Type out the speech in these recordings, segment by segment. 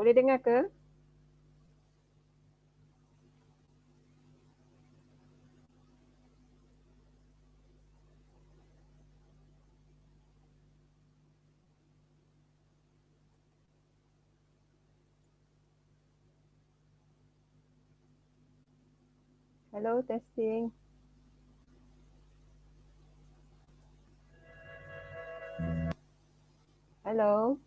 Boleh dengar ke? Hello, testing. Hello.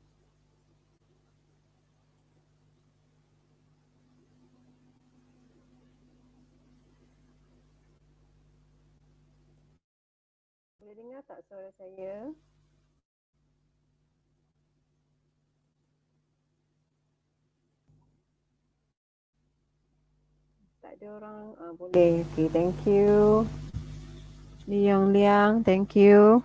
Boleh dengar tak suara saya? Tak ada orang. Boleh. Okay, thank you. Li Yong Liang, thank you.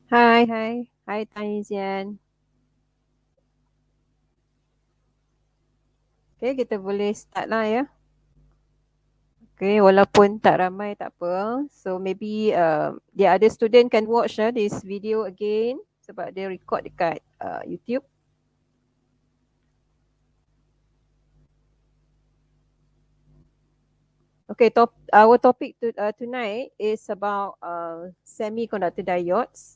Hai, hai. Hai Tan Yizian. Okay, kita boleh start lah ya. Okay, walaupun tak ramai tak apa. So maybe the other student can watch this video again sebab dia record dekat YouTube. Okay, our topic tonight is about semiconductor diodes.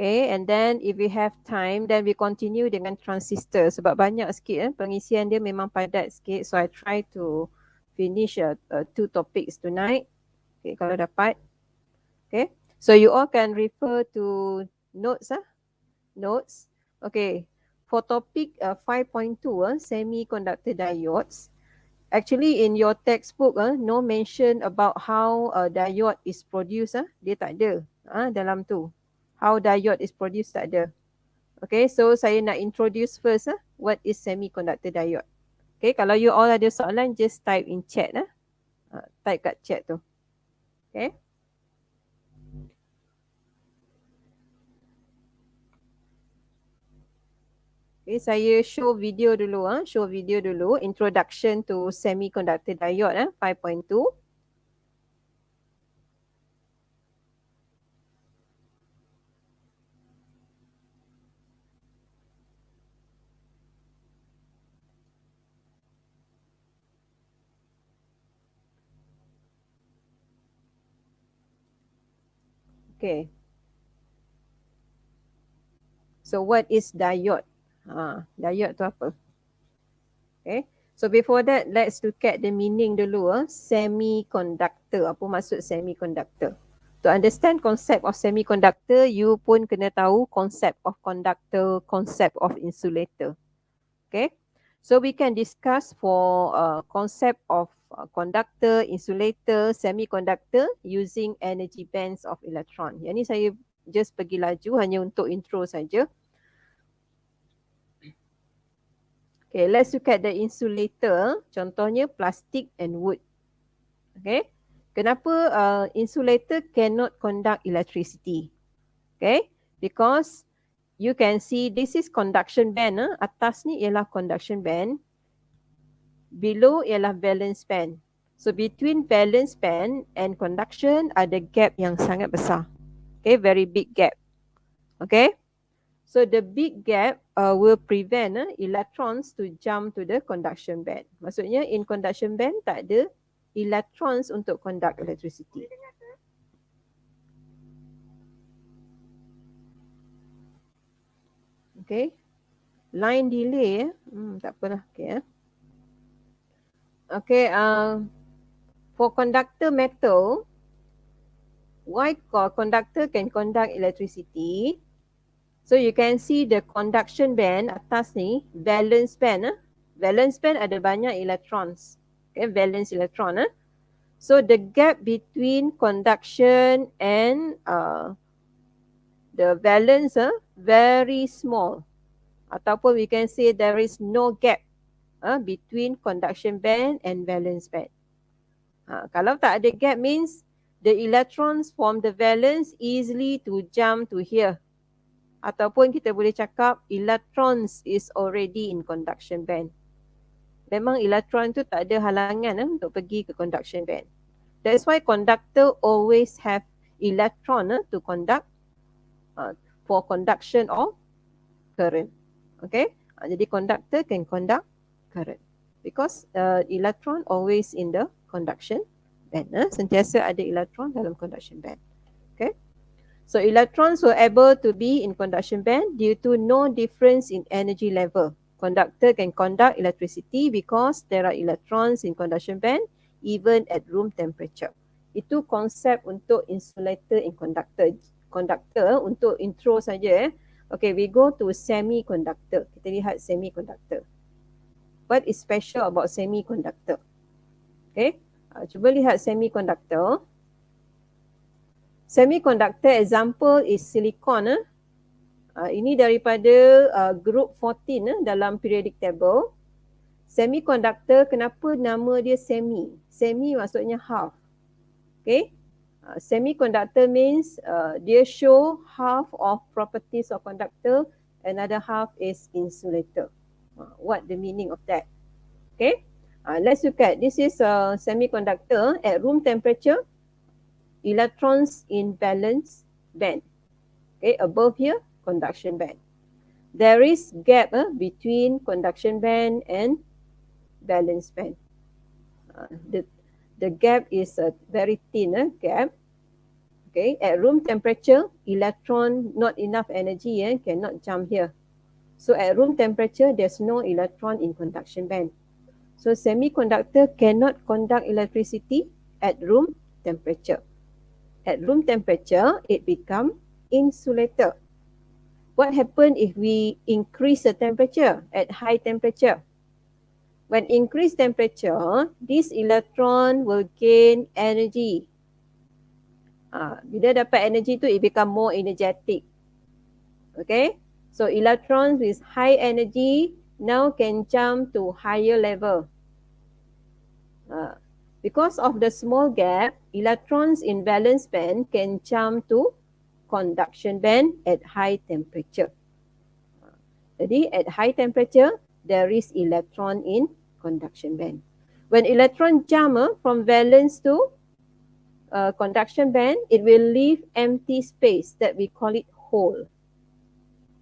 Okay, and then if we have time, then we continue dengan transistor sebab banyak sikit pengisian dia memang padat sikit. So I try to finish 2 topics tonight. Okay, kalau dapat. Okay, so you all can refer to notes. Notes. Okay, for topic 5.2, semiconductor diodes. Actually in your textbook no mention about how diode is produced. Dia tak ada dalam tu. How diode is produced tak ada. Okay, so saya nak introduce first what is semiconductor diode. Okay, kalau you all ada soalan just type in chat type kat chat tu. Okay. Okay, saya show video dulu show video dulu introduction to semiconductor diode 5.2. Okay. So what is diode? Diode tu apa? Okay. So before that, let's look at the meaning dulu. Semiconductor. Apa maksud semiconductor? To understand concept of semiconductor, you pun kena tahu concept of conductor, concept of insulator. Okay. So we can discuss for concept of conductor, insulator, semiconductor using energy bands of electron. Yang ni saya just pergi laju hanya untuk intro saja. Okay, let's look at the insulator. Contohnya plastic and wood. Okay, kenapa insulator cannot conduct electricity? Okay, because you can see this is conduction band. Atas ni ialah conduction band. Below ialah valence band. So between valence band and conduction ada gap yang sangat besar. Okay, very big gap. Okay. So the big gap will prevent electrons to jump to the conduction band. Maksudnya in conduction band tak ada electrons untuk conduct electricity. Okay. Line delay tak apalah. Okay. Okay. For conductor metal, why conductor can conduct electricity? So you can see the conduction band atas ni, valence band. Valence band ada banyak electrons. Okay, valence electron. So the gap between conduction and the valence very small. Ataupun we can say there is no gap between conduction band and valence band. Kalau tak ada gap means the electrons from the valence easily to jump to here. Ataupun kita boleh cakap electrons is already in conduction band. Memang elektron tu tak ada halangan untuk pergi ke conduction band. That's why conductor always have electron to conduct for conduction of current. Okay, jadi conductor can conduct current because electron always in the conduction band. Sentiasa ada electron dalam conduction band. Okay, so electrons were able to be in conduction band due to no difference in energy level. Conductor can conduct electricity because there are electrons in conduction band even at room temperature. Itu konsep untuk insulator and conductor. Conductor untuk intro saja. Okay, we go to semiconductor. Kita lihat semiconductor. What is special about semiconductor? Okay, cuba lihat semiconductor. Semiconductor example is silicon. Ini daripada group 14 dalam periodic table. Semiconductor, kenapa nama dia semi? Semi maksudnya half. Okay. Semiconductor means dia show half of properties of conductor, another half is insulator. What the meaning of that? Okay. Let's look at, this is a semiconductor at room temperature, electrons in valence band. Okay, above here, conduction band. There is gap between conduction band and valence band. The gap is a very thin gap. Okay, at room temperature, electron not enough energy cannot jump here. So at room temperature, there's no electron in conduction band. So semiconductor cannot conduct electricity at room temperature. At room temperature, it becomes insulator. What happens if we increase the temperature at high temperature? When increase temperature, this electron will gain energy. Bila dapat energy tu, it become more energetic. Okay, so electrons with high energy now can jump to higher level. Because of the small gap, electrons in valence band can jump to conduction band at high temperature. Jadi at high temperature, there is electron in conduction band. When electron jump from valence to conduction band, it will leave empty space that we call it hole.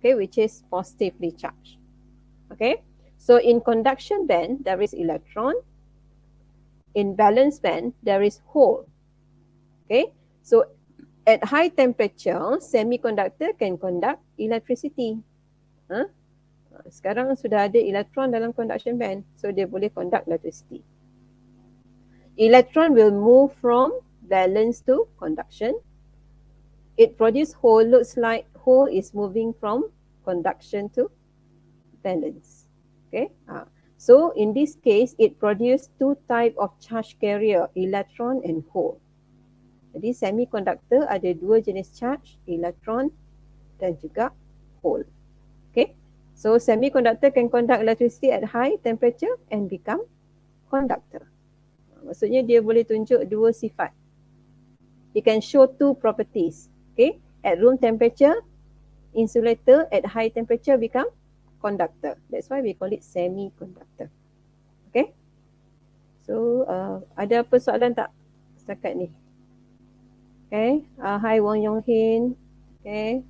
Okay, which is positively charged. Okay, so in conduction band, there is electron. In valence band, there is hole. Okay, so at high temperature, semiconductor can conduct electricity. Sekarang sudah ada elektron dalam conduction band, so dia boleh conduct electricity. Electron will move from valence to conduction. It produces hole, looks like hole is moving from conduction to valence. Okay, so in this case, it produces two type of charge carrier, electron and hole. Jadi semiconductor ada dua jenis charge, electron dan juga hole. Okay, so semiconductor can conduct electricity at high temperature and become conductor. Maksudnya dia boleh tunjuk dua sifat. It can show two properties. Okay, at room temperature, insulator, at high temperature become conductor. That's why we call it semiconductor. Okay, so ada apa soalan tak setakat ni? Okay, hi Wong Yong Hin. Okay.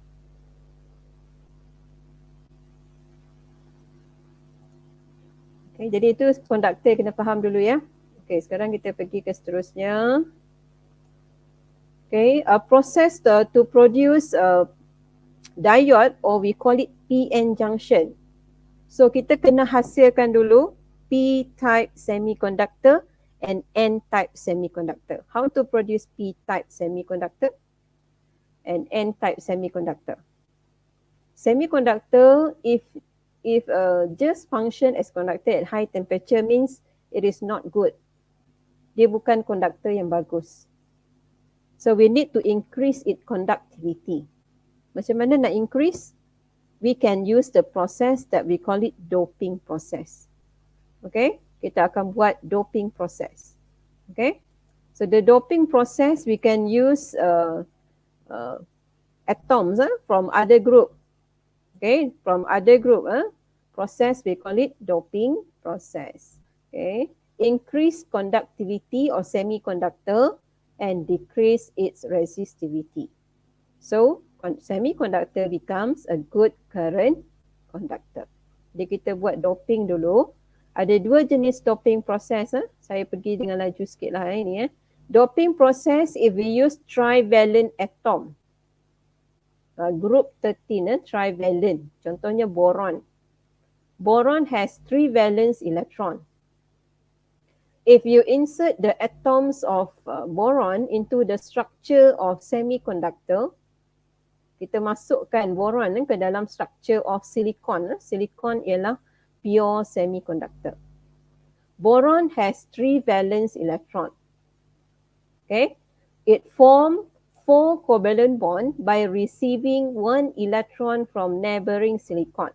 Okay, jadi itu conductor kena faham dulu ya. Okay, sekarang kita pergi ke seterusnya. Okay, a process to produce diode, or we call it PN junction. So kita kena hasilkan dulu P-type semiconductor and N-type semiconductor. How to produce P-type semiconductor and N-type semiconductor? Semiconductor, if just function as conductor at high temperature, means it is not good. Dia bukan conductor yang bagus. So we need to increase its conductivity. Macam mana nak increase? We can use the process that we call it doping process. Okay, kita akan buat doping process. Okay, so the doping process, we can use atoms from other group. Okay, from other group process, we call it doping process. Okay, increase conductivity of semiconductor and decrease its resistivity. So, semiconductor becomes a good current conductor. Jadi kita buat doping dulu. Ada dua jenis doping proses. Saya pergi dengan laju sikit lah ini. Doping process if we use trivalent atom. Group 13, trivalent. Contohnya boron. Boron has 3 valence electron. If you insert the atoms of boron into the structure of semiconductor, kita masukkan boron ke dalam structure of silicon. Silicon ialah pure semiconductor. Boron has 3 valence electron. Okay, it form 4 covalent bond by receiving 1 electron from neighboring silicon.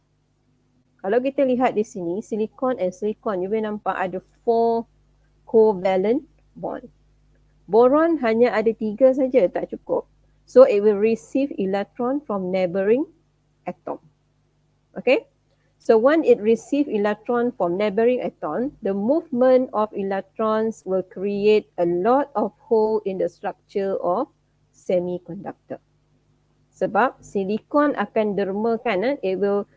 Kalau kita lihat di sini, silicon and silicon, you boleh nampak ada 4 covalent bond. Boron hanya ada 3 saja, tak cukup. So it will receive electron from neighboring atom. Okay, so when it receive electron from neighboring atom, the movement of electrons will create a lot of hole in the structure of semiconductor. Sebab silicon akan dermakan, it will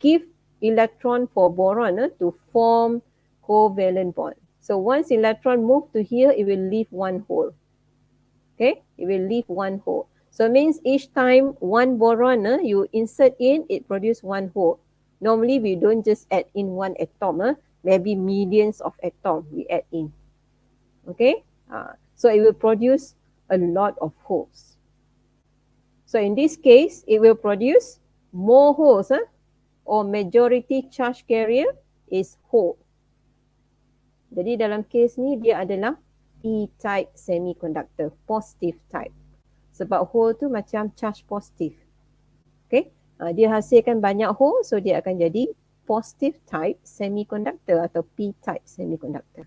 give electron for boron to form covalent bond. So once electron move to here, it will leave one hole. Okay, it will leave one hole. So means each time one boron you insert in, it produce one hole. Normally we don't just add in one atom, maybe millions of atoms we add in. Okay, so it will produce a lot of holes. So in this case, it will produce more holes, or majority charge carrier is hole. Jadi dalam case ni dia adalah P-type semiconductor, positive type. Sebab hole tu macam charge positif. Okay, dia hasilkan banyak hole, so dia akan jadi positive type semiconductor atau P-type semiconductor.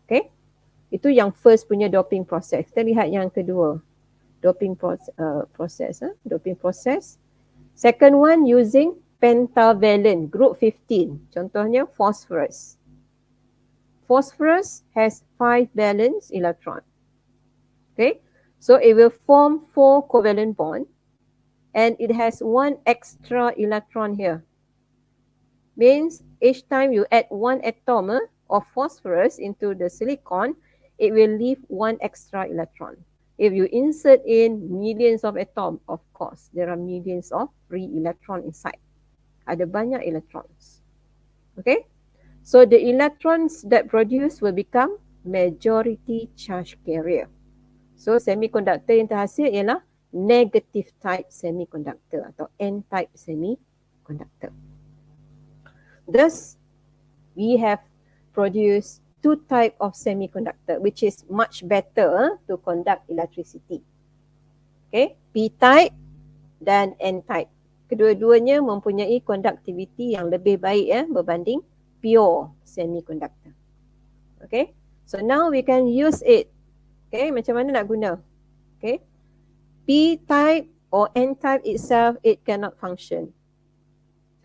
Okay, itu yang first punya doping process. Kita lihat yang kedua, doping process. Doping process. Second one using pentavalent, group 15. Contohnya phosphorus. Phosphorus has 5 valence electron. Okay, so it will form 4 covalent bond and it has 1 extra electron here. Means each time you add 1 atom of phosphorus into the silicon, it will leave 1 extra electron. If you insert in millions of atoms, of course, there are millions of free electron inside. Ada banyak electrons. Okay, so the electrons that produce will become majority charge carrier. So semiconductor yang terhasil ialah negative type semiconductor atau N-type semiconductor. Thus, we have produced 2 type of semiconductor which is much better to conduct electricity. Okay, P-type dan N-type. Kedua-duanya mempunyai conductivity yang lebih baik berbanding pure semiconductor. Okay, so now we can use it. Okay, macam mana nak guna? Okay, P-type or N-type itself, it cannot function.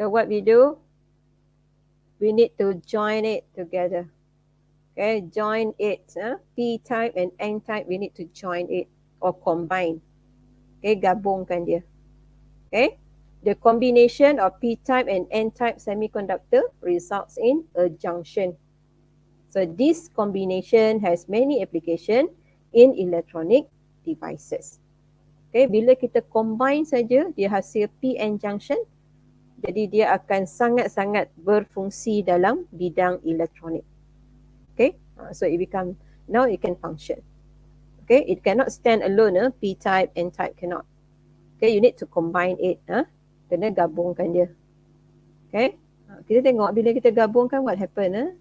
So what we do? We need to join it together. Okay, join it. P-type and N-type, we need to join it or combine. Okay, gabungkan dia. Okay, the combination of P-type and N-type semiconductor results in a junction. So this combination has many applications in electronic devices. Okay, bila kita combine saja, dia hasil P-N junction. Jadi dia akan sangat-sangat berfungsi dalam bidang elektronik. Okay, so it become, now it can function. Okay, it cannot stand alone. P-type, N-type cannot. Okay, you need to combine it. Kena gabungkan dia. Okay, kita tengok bila kita gabungkan what happen.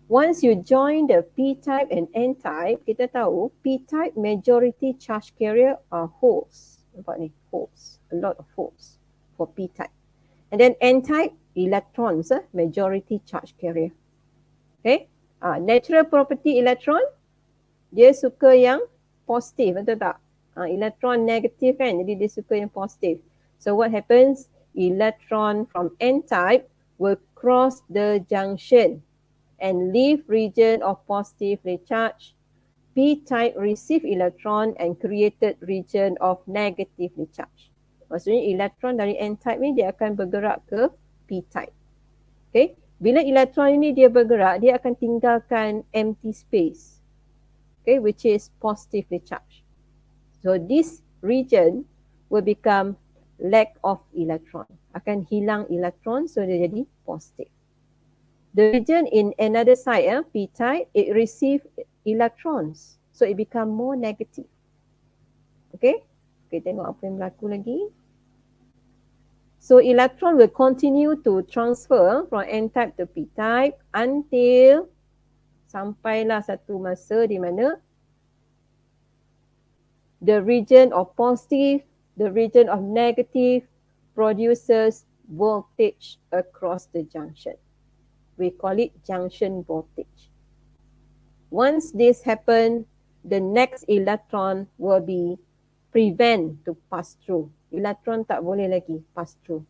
Once you join the P-type and N-type, kita tahu P-type majority charge carrier are holes. Nampak ni, holes. A lot of holes for P-type. And then N-type, electrons, majority charge carrier. Okay, natural property electron, dia suka yang positif, betul tak? Electron negatif kan, jadi dia suka yang positif. So what happens? Electron from N-type will cross the junction and leave region of positively charged P-type receive electron and created region of negatively charged. Maksudnya elektron dari N-type ni dia akan bergerak ke P-type. Okay. Bila elektron ini dia bergerak, dia akan tinggalkan empty space, okay, which is positively charged. So this region will become lack of electron. Akan hilang elektron, so dia jadi positive. The region in another side, P-type, it receive electrons, so it become more negative. Okay, okay, tengok apa yang berlaku lagi. So electron will continue to transfer from N-type to P-type until sampailah satu masa di mana the region of positive, the region of negative produces voltage across the junction. We call it junction voltage. Once this happens, the next electron will be prevent to pass through. Elektron tak boleh lagi pass through.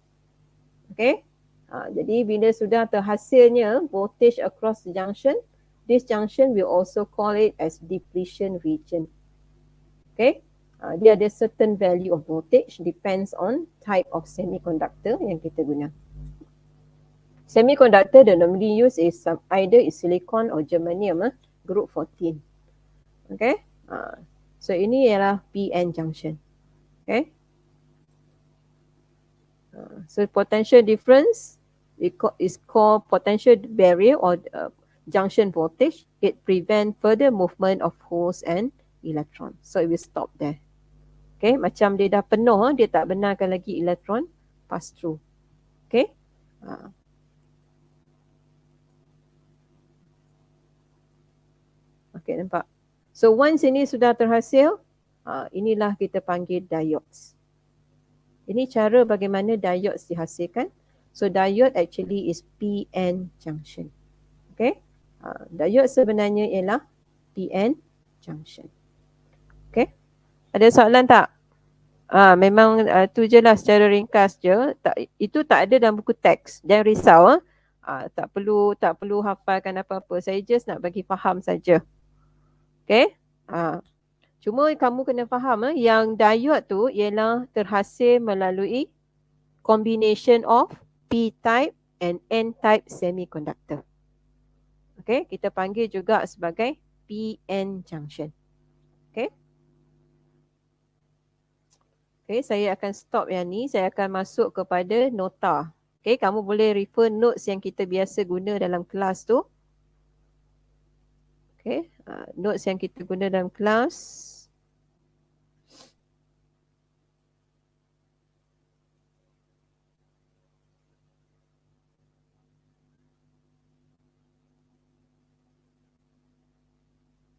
Okay. Jadi bila sudah terhasilnya voltage across the junction, this junction we also call it as depletion region. Okay. Dia ada certain value of voltage, depends on type of semiconductor yang kita guna. Semiconductor the normally use is either is silicon or germanium, group 14. Okay. So ini ialah PN junction. Okay. So potential difference is called potential barrier or junction voltage. It prevent further movement of holes and electron. So it will stop there. Okay, macam dia dah penuh, dia tak benarkan lagi elektron pass through. Okay. Okay, nampak. So once ini sudah terhasil, inilah kita panggil diodes. Ini cara bagaimana diodes dihasilkan. So diode actually is PN junction. Okay. Diode sebenarnya ialah PN junction. Okay. Ada soalan tak? Memang tu je lah secara ringkas je. Itu tak ada dalam buku teks. Jangan risau. Tak perlu hafalkan apa-apa. Saya just nak bagi faham saja. Okay. Cuma kamu kena faham yang diode tu ialah terhasil melalui combination of P-type and N-type semiconductor. Okay, kita panggil juga sebagai PN junction. Okay. Okay, saya akan stop yang ni. Saya akan masuk kepada nota. Okay, kamu boleh refer notes yang kita biasa guna dalam kelas tu. Okay, notes yang kita guna dalam kelas.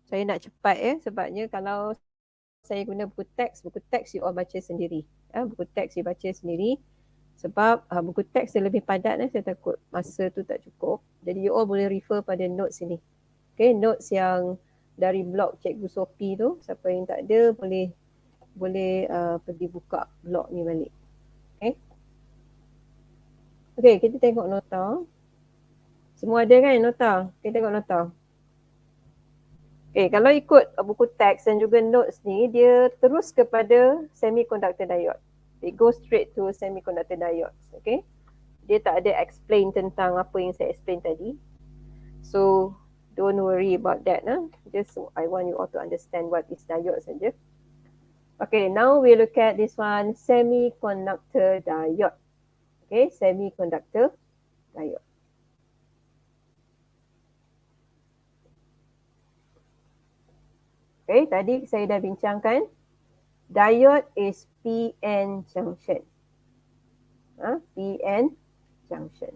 Saya nak cepat sebabnya kalau saya guna buku teks you all baca sendiri. Buku teks you baca sendiri sebab buku teks dia lebih padat saya takut masa tu tak cukup. Jadi you all boleh refer pada notes ini. Okay, notes yang dari blog Cikgu Sophie tu, siapa yang tak ada boleh pergi buka blog ni balik. Okay. Okay, kita tengok nota. Semua ada kan nota? Kita tengok nota. Okay, kalau ikut buku teks dan juga notes ni, dia terus kepada semiconductor diode. It goes straight to semiconductor diodes. Okay. Dia tak ada explain tentang apa yang saya explain tadi. So, don't worry about that. Just I want you all to understand what is diode saja. Okay, now we look at this one, semiconductor diode. Okay, semiconductor diode. Okay, tadi saya dah bincangkan. Diode is PN junction. PN junction.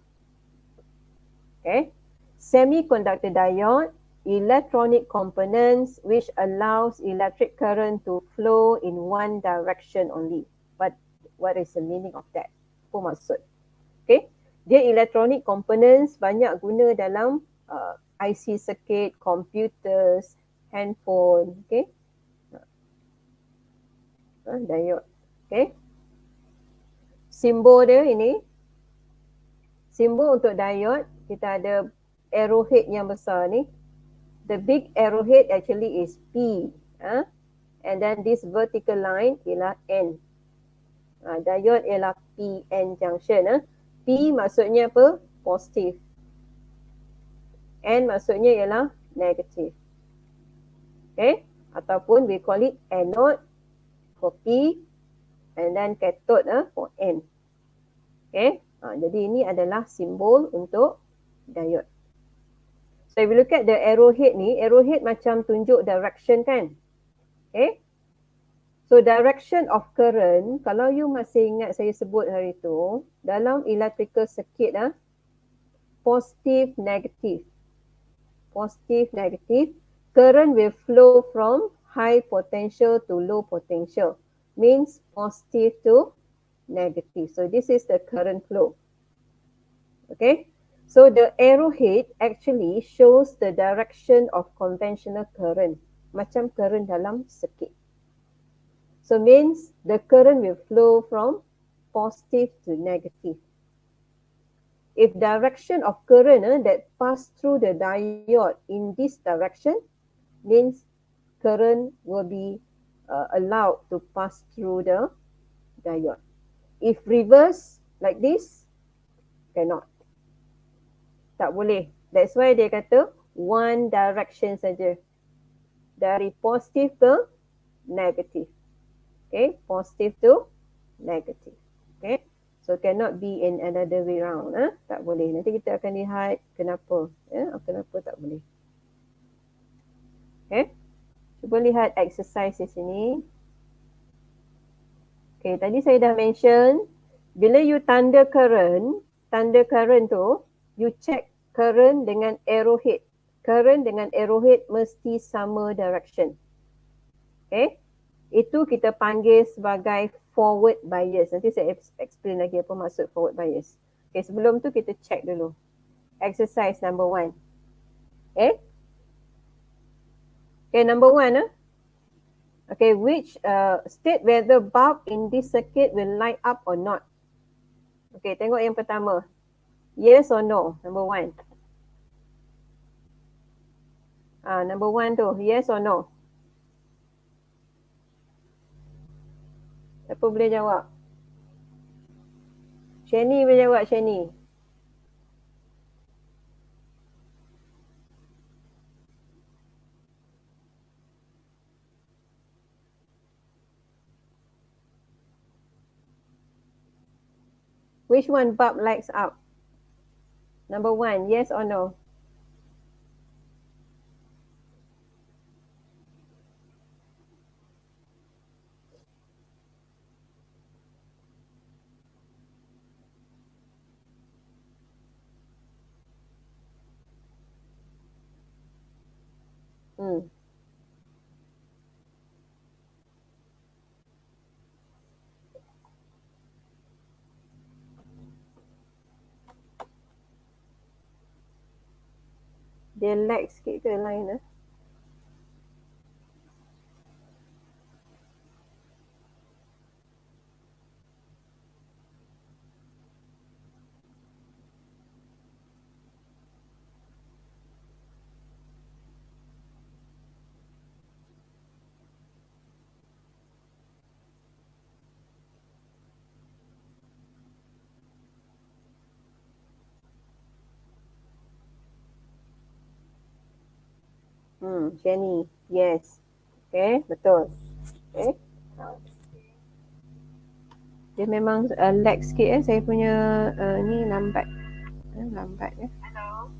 Okay. Semiconductor diode, electronic components which allows electric current to flow in one direction only. But what is the meaning of that? Apa maksud? Okay. Dia electronic components banyak guna dalam IC circuit, computers, handphone, okay. Diode, okay. Simbol dia ini, simbol untuk diode, kita ada arrowhead yang besar ni. the big arrowhead actually is P. And then this vertical line ialah N. Diode ialah PN junction. P maksudnya apa? Positif. N maksudnya ialah negatif. Okay. Ataupun we call it anode for P and then cathode for N. Okay. Jadi ini adalah simbol untuk diode. So if you look at the arrowhead ni, arrowhead macam tunjuk direction kan? Okay. So direction of current, kalau you masih ingat saya sebut hari tu, dalam electrical circuit positive, negative. Positive, negative. Current will flow from high potential to low potential. Means positive to negative. So this is the current flow. Okay. So the arrowhead actually shows the direction of conventional current. Macam current dalam circuit. So means the current will flow from positive to negative. If direction of current that pass through the diode in this direction, means current will be allowed to pass through the diode. If reverse like this, cannot. Tak boleh. That's why dia kata one direction saja. Dari positif ke negatif. Okay, positive to negative. Okay, so cannot be in another way round. Tak boleh. Nanti kita akan lihat kenapa. Kenapa tak boleh. Okay, cuba lihat exercise di sini. Okay, tadi saya dah mention, bila you tanda current tu, you check current dengan arrowhead. Current dengan arrowhead mesti sama direction. Okay. Itu kita panggil sebagai forward bias. Nanti saya explain lagi apa maksud forward bias. Okay, sebelum tu kita check dulu. Exercise number 1. Okay. Okay, number 1. Okay, which state whether bulb in this circuit will light up or not. Okay, tengok yang pertama. Yes or no, number 1. Number 1 tu, yes or no. Siapa boleh jawab? Shani boleh jawab, Shani. Which one bulb lights up? Number 1, yes or no? Dia lag sikit ke line Jenny, yes. Okay, betul. Okay. Dia memang lag sikit saya punya ni lambat. Lambat ya. Hello.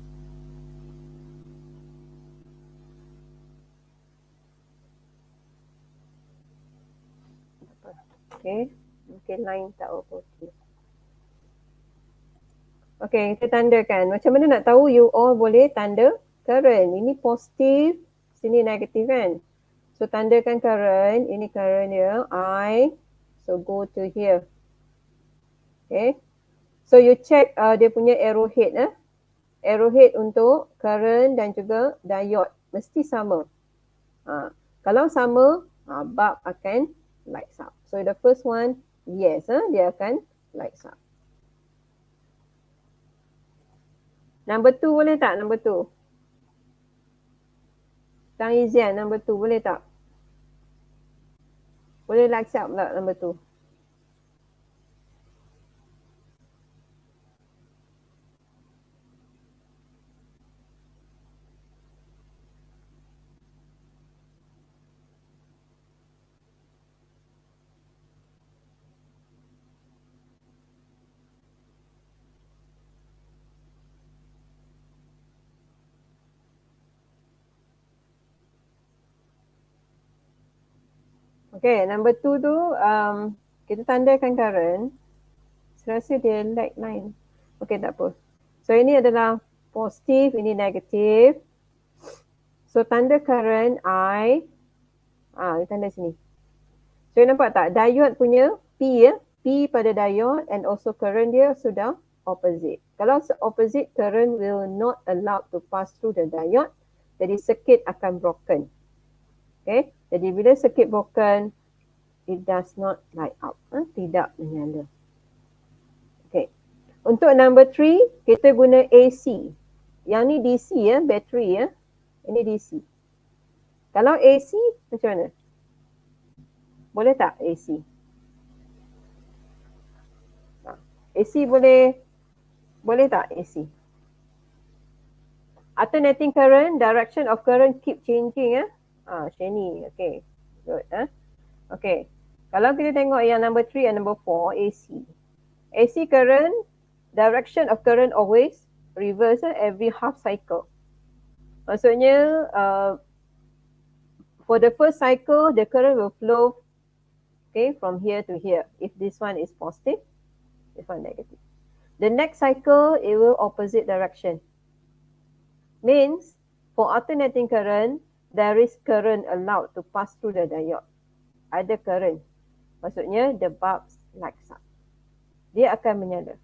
Okay, mungkin line tak okay. Okay, kita tandakan. Macam mana nak tahu you all boleh tanda current? Ini positif, sini negatif kan? So tandakan current, ini current dia, I. So go to here. Okay. So you check dia punya arrowhead. Arrowhead untuk current dan juga diode. Mesti sama. Kalau sama, bulb akan lights up. So the first one, yes, dia akan lights up. Number 2 boleh tak? Number 2. Tang Izian, number 2, boleh tak? Boleh accept tak number 2? Okay, number 2 tu kita tandakan current. Saya rasa dia lag line. Okay, tak apa. So ini adalah positif, ini negatif. So tanda current I, dia tanda sini. So nampak tak? Diode punya P ya. P pada diode and also current dia sudah opposite. Kalau opposite, current will not allowed to pass through the diode. Jadi circuit akan broken. Okay. Jadi bila circuit broken, it does not light up. Tidak menyala. Okay. Untuk number 3, kita guna AC. Yang ni DC ya, battery ya. Ini DC. Kalau AC, macam mana? Boleh tak AC? AC boleh tak AC? Alternating current, direction of current keep changing ya. Macam ni. Okay. Good. Okay. Kalau kita tengok yang number 3 and number 4, AC. AC current, direction of current always reverse every half cycle. Maksudnya, for the first cycle, the current will flow from here to here. If this one is positive, this one negative. The next cycle, it will opposite direction. Means, for alternating current, there is current allowed to pass through the diode. Ada current. Maksudnya, the bulb lights up. Dia akan menyala.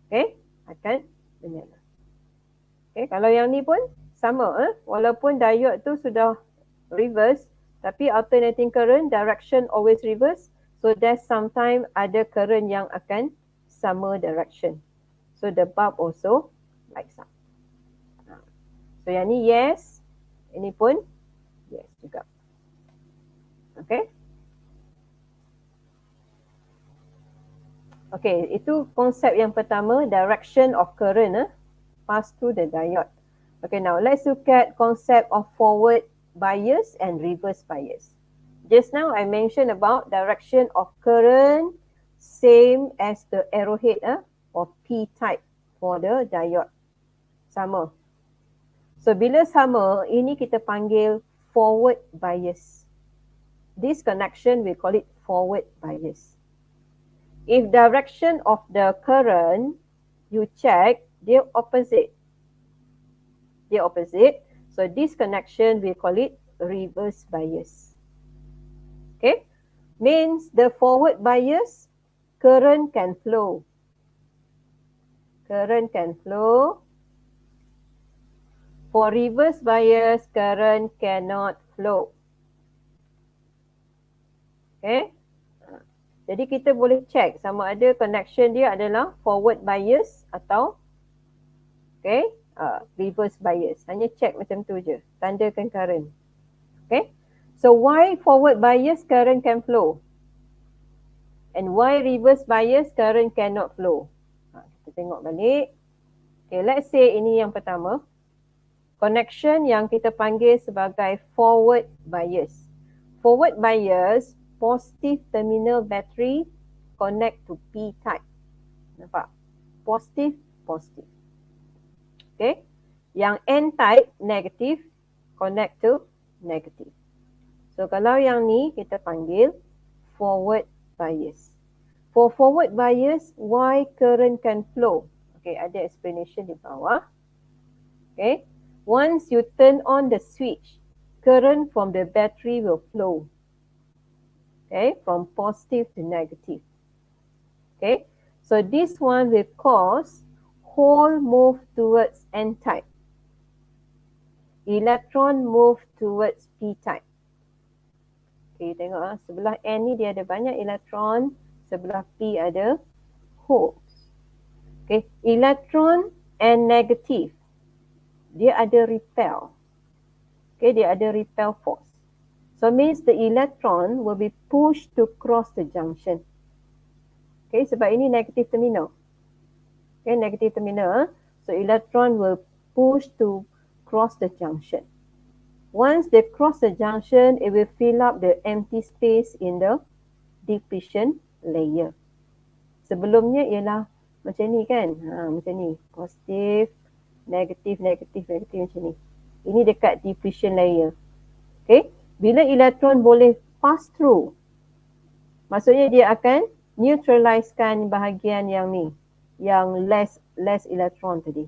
Okay? Akan menyala. Okay, kalau yang ni pun sama. Walaupun diode tu sudah reverse, tapi alternating current, direction always reverse. So, there's sometime ada current yang akan sama direction. So, the bulb also lights up. So, yang ni yes. Ini pun yes juga. Okay. Okay, itu konsep yang pertama, direction of current pass through the diode. Okay, now let's look at concept of forward bias and reverse bias. Just now I mentioned about direction of current same as the arrowhead or P-type for the diode. Sama. So bila sama, ini kita panggil forward bias. This connection we call it forward bias. If direction of the current, you check, dia opposite. Dia opposite. So this connection, we call it reverse bias. Okay. Means the forward bias, current can flow. Current can flow. For reverse bias, current cannot flow. Okay. Jadi kita boleh check sama ada connection dia adalah forward bias atau reverse bias. Hanya check macam tu je. Tandakan current. Okay. So why forward bias current can flow? And why reverse bias current cannot flow? Kita tengok balik. Okay, let's say ini yang pertama. Connection yang kita panggil sebagai forward bias. Forward bias, positive terminal battery connect to P-type. Nampak? Positive, positive. Okay. Yang N-type, negative, connect to negative. So, kalau yang ni kita panggil forward bias. For forward bias, why current can flow? Okay, ada explanation di bawah. Okay. Once you turn on the switch, current from the battery will flow. Okay, from positive to negative. Okay, so this one will cause hole move towards N-type. Electron move towards P-type. Okay, tengok sebelah N ni dia ada banyak elektron, sebelah P ada holes. Okay, electron and negative, dia ada repel. Okay, dia ada repel force. So means the electron will be pushed to cross the junction. Okay, sebab ini negative terminal. Okay, negative terminal. So electron will push to cross the junction. Once they cross the junction, it will fill up the empty space in the depletion layer. Sebelumnya ialah macam ni kan. Macam ni. Positif, negatif, negatif, negatif macam ni. Ini dekat depletion layer. Okay. Bila elektron boleh pass through, maksudnya dia akan neutralizekan bahagian yang ni, yang less electron tadi.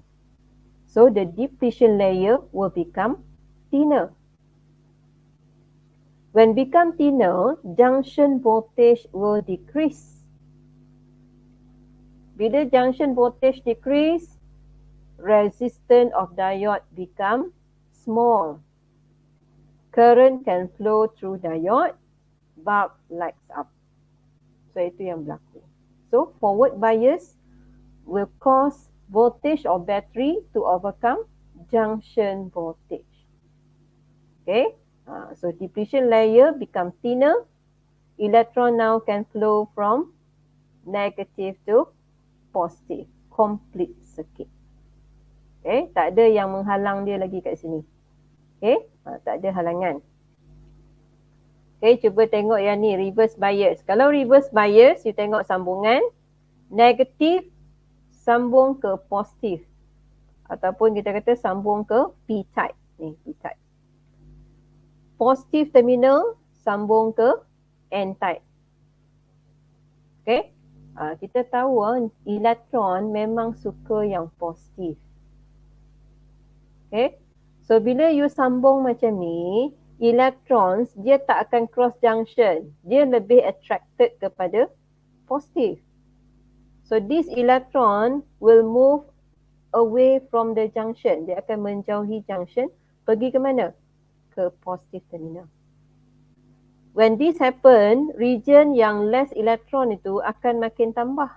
So the depletion layer will become thinner. When become thinner, junction voltage will decrease. Bila junction voltage decrease, resistance of diode become small. Current can flow through diode, bulb lights up. So itu yang berlaku. So forward bias will cause voltage of battery to overcome junction voltage. Okay, so depletion layer become thinner. Electron now can flow from negative to positive, complete circuit. Okay, tak ada yang menghalang dia lagi kat sini. Okay, tak ada halangan. Okay, cuba tengok yang ni, reverse bias. Kalau reverse bias, you tengok sambungan negatif sambung ke positif. Ataupun kita kata sambung ke P-type. Ni, P-type. Positif terminal sambung ke N-type. Okay, kita tahu elektron memang suka yang positif. Okay, so bila you sambung macam ni, electrons dia tak akan cross junction. Dia lebih attracted kepada positif. So this electron will move away from the junction. Dia akan menjauhi junction. Pergi ke mana? Ke positive terminal. When this happen, region yang less electron itu akan makin tambah.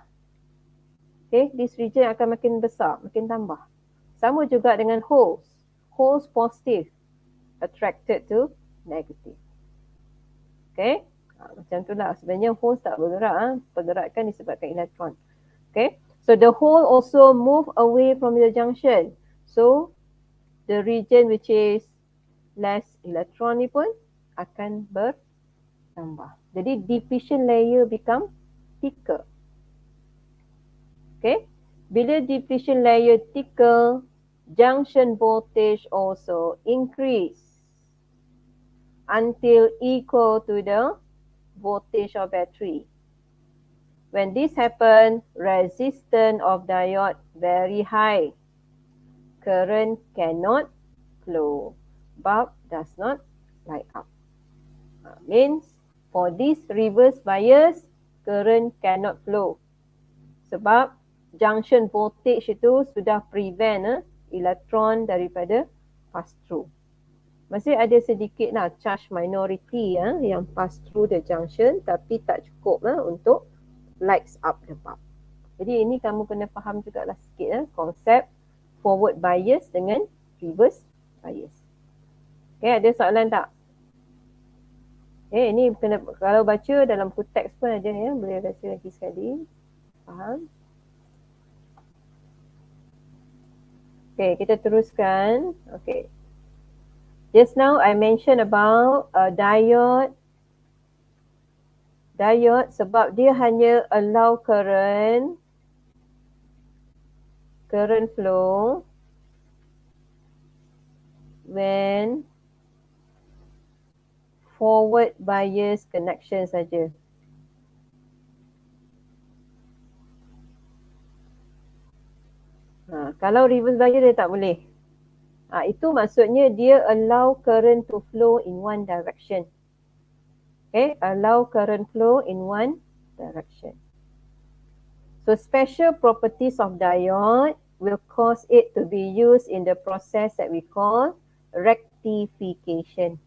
Okay, this region akan makin besar, makin tambah. Sama juga dengan holes. Holes positive attracted to negative. Okay, macam itulah sebenarnya holes tak bergerak. Pergerakan disebabkan elektron. Okay, so the hole also move away from the junction. So the region which is less electron ni pun akan bertambah. Jadi depletion layer become thicker. Okay, bila depletion layer thicker, junction voltage also increase until equal to the voltage of battery. When this happens, resistance of diode very high. Current cannot flow. Bulb does not light up. Means for this reverse bias, current cannot flow. Sebab junction voltage itu sudah prevent elektron daripada pass through. Masih ada sedikit lah charge minority yang pass through the junction, tapi tak cukup untuk lights up the bulb. Jadi ini kamu kena faham jugalah sikit konsep forward bias dengan reverse bias. Okay, ada soalan tak? Okay, ini kena, kalau baca dalam buku teks pun ada boleh baca lagi sekali. Faham? Okay, kita teruskan. Okay. Just now I mentioned about diode. Diode sebab dia hanya allow current flow when forward bias connection saja. Kalau reverse bias dia tak boleh. Itu maksudnya dia allow current to flow in one direction. Okay, allow current flow in one direction. So special properties of diode will cause it to be used in the process that we call rectification.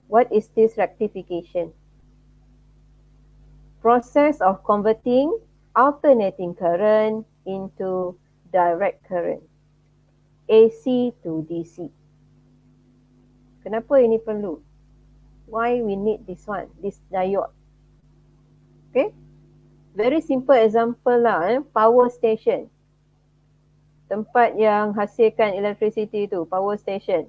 What is this rectification? Process of converting alternating current into direct current. AC to DC. Kenapa ini perlu? Why we need this one, this diode? Okay, very simple example lah. Power station, tempat yang hasilkan electricity tu, power station.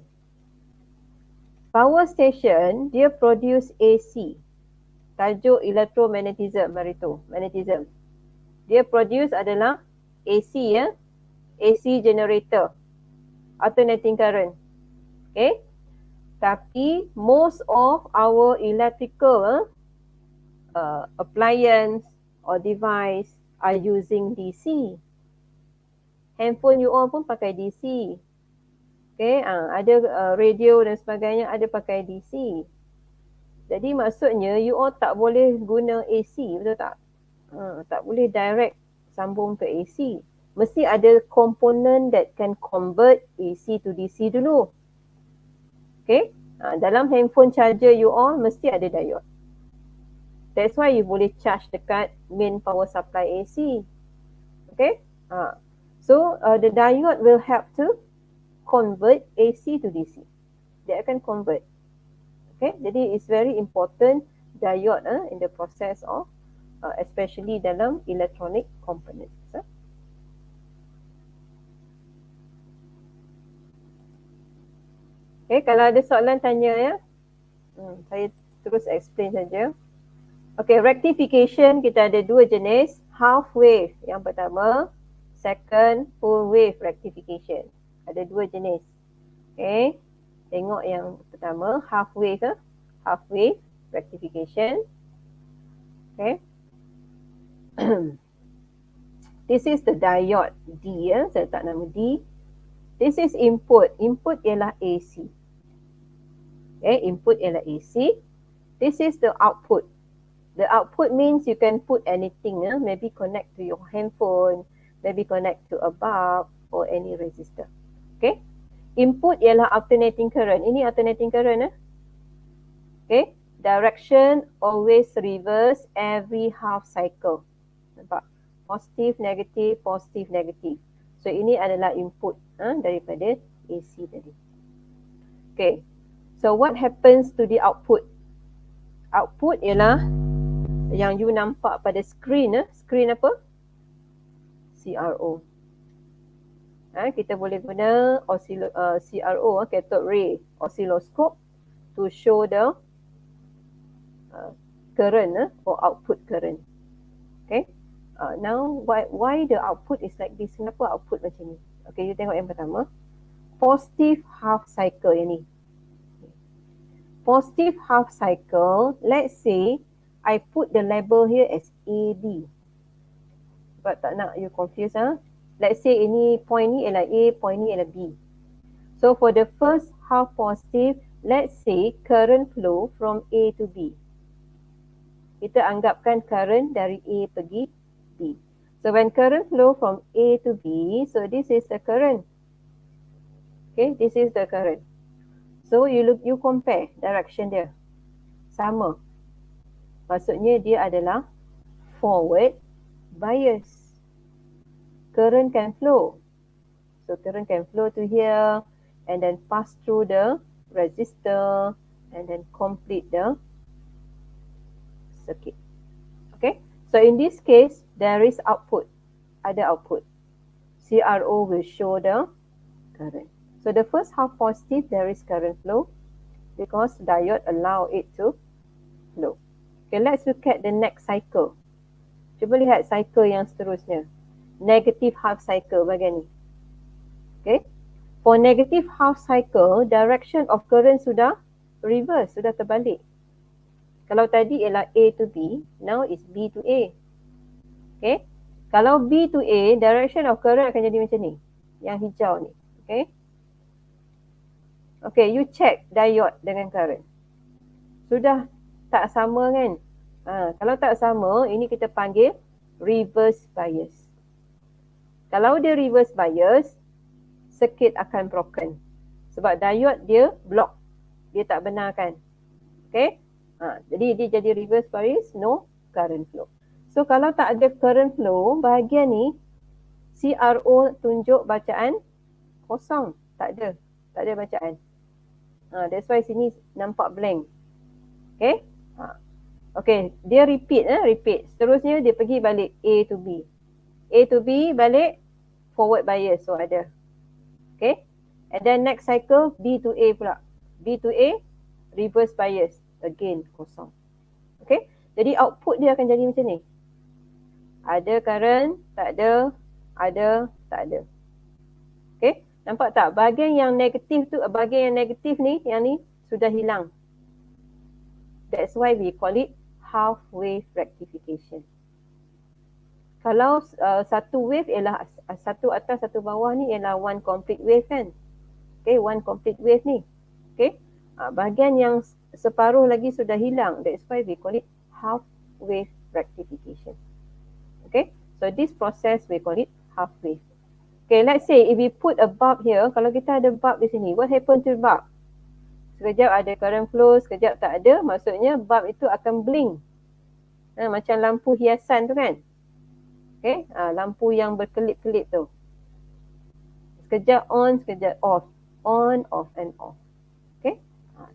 Power station dia produce AC, tajuk electromagnetism hari tu, magnetism. Dia produce adalah AC ya, AC generator, alternating current. Okay, tapi most of our electrical appliance or device are using DC. Handphone you all pun pakai DC. Okay, ada radio dan sebagainya ada pakai DC. Jadi maksudnya you all tak boleh guna AC, betul tak? Tak boleh direct sambung ke AC. Mesti ada component that can convert AC to DC dulu. Okay, dalam handphone charger you all mesti ada diode. That's why you boleh charge dekat main power supply AC. Okay, so the diode will help to convert AC to DC. Dia akan convert. Okay, jadi it's very important diode in the process of especially dalam electronic components. Okay, kalau ada soalan tanya ya. Saya terus explain saja. Okay, rectification kita ada dua jenis. Half wave yang pertama, second full wave rectification. Ada dua jenis. Okay, tengok yang pertama, half wave rectification. Okay. This is the diode D ya, saya letak nama D. This is input. Input ialah AC. Okay, input ialah AC. This is the output. The output means you can put anything, maybe connect to your handphone, maybe connect to a bulb or any resistor. Okay. Input ialah alternating current. Ini alternating current. Okay. Direction always reverse every half cycle. Nampak? Positive, negative, positive, negative. So ini adalah input daripada AC tadi. Okay. So what happens to the output? Output ialah yang you nampak pada screen. Screen apa? CRO. Kita boleh guna CRO, cathode ray oscilloscope to show the current or output current. Okay. Now why the output is like this? Kenapa output macam ni? Okay, you tengok yang pertama. Positive half cycle yang ni. Positive half cycle, let's say I put the label here as AB. Sebab tak nak you confuse. Let's say ini point ni ialah A, point ni ialah B. So for the first half positive, let's say current flow from A to B. Kita anggapkan current dari A pergi B. So when current flow from A to B, so this is the current. Okay, this is the current. So you compare direction dia. Sama. Maksudnya dia adalah forward bias. Current can flow. So current can flow to here and then pass through the resistor and then complete the circuit. Okay. So in this case, there is output. Ada output. CRO will show the current. So the first half positive, there is current flow because diode allow it to flow. Okay, let's look at the next cycle. Cuba lihat cycle yang seterusnya. Negative half cycle bagian ni. Okay. For negative half cycle, direction of current sudah reverse, sudah terbalik. Kalau tadi ialah A to B, now is B to A. Okay. Kalau B to A, direction of current akan jadi macam ni. Yang hijau ni. Okay. Okay, you check diode dengan current. Sudah tak sama kan? Kalau tak sama, ini kita panggil reverse bias. Kalau dia reverse bias, circuit akan broken. Sebab diode dia block. Dia tak benarkan. Okay? Jadi dia jadi reverse bias, no current flow. So kalau tak ada current flow, bahagian ni CRO tunjuk bacaan kosong. Tak ada bacaan. That's why sini nampak blank. Okay. Okay, dia repeat. Repeat. Seterusnya dia pergi balik A to B. A to B balik forward bias. So ada. Okay. And then next cycle B to A pula. B to A reverse bias. Again kosong. Okay. Jadi output dia akan jadi macam ni. Ada current, tak ada, tak ada. Okay. Nampak tak? Bahagian yang negatif tu, bahagian yang negatif ni, yang ni sudah hilang. That's why we call it half wave rectification. Kalau satu wave ialah satu atas satu bawah ni ialah one complete wave kan. Okay, one complete wave ni. Okay. Bahagian yang separuh lagi sudah hilang. That's why we call it half wave rectification. Okay. So this process we call it half wave. Okay, let's say if we put a bulb here, kalau kita ada bulb di sini, what happen to the bulb? Sekejap ada current flow, sekejap tak ada, maksudnya bulb itu akan blink. Macam lampu hiasan tu kan. Okay, lampu yang berkelip-kelip tu. Sekejap on, sekejap off. On, off and off. Okay,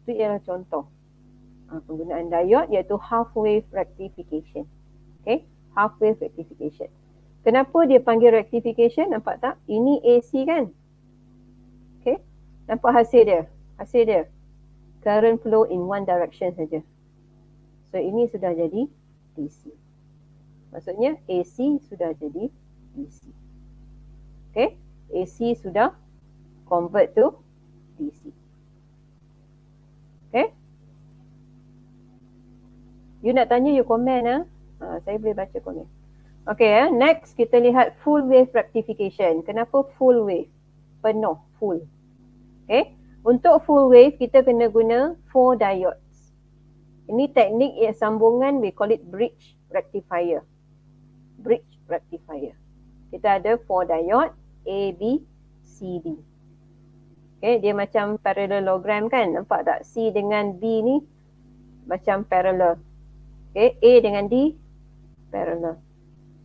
itu ialah contoh penggunaan diode iaitu half wave rectification. Okay, half wave rectification. Kenapa dia panggil rectification? Nampak tak? Ini AC kan? Okay. Nampak hasil dia? Hasil dia. Current flow in one direction saja. So ini sudah jadi DC. Maksudnya AC sudah jadi DC. Okay. AC sudah convert to DC. Okay. You nak tanya, you komen. Saya boleh baca komen. Okay, next kita lihat full wave rectification. Kenapa full wave? Penuh, full. Okay, untuk full wave kita kena guna 4 diodes. Ini teknik sambungan, we call it bridge rectifier. Bridge rectifier. Kita ada 4 diode, A, B, C, D. Okay, dia macam parallelogram kan? Nampak tak? C dengan B ni macam parallel. Okay, A dengan D parallel.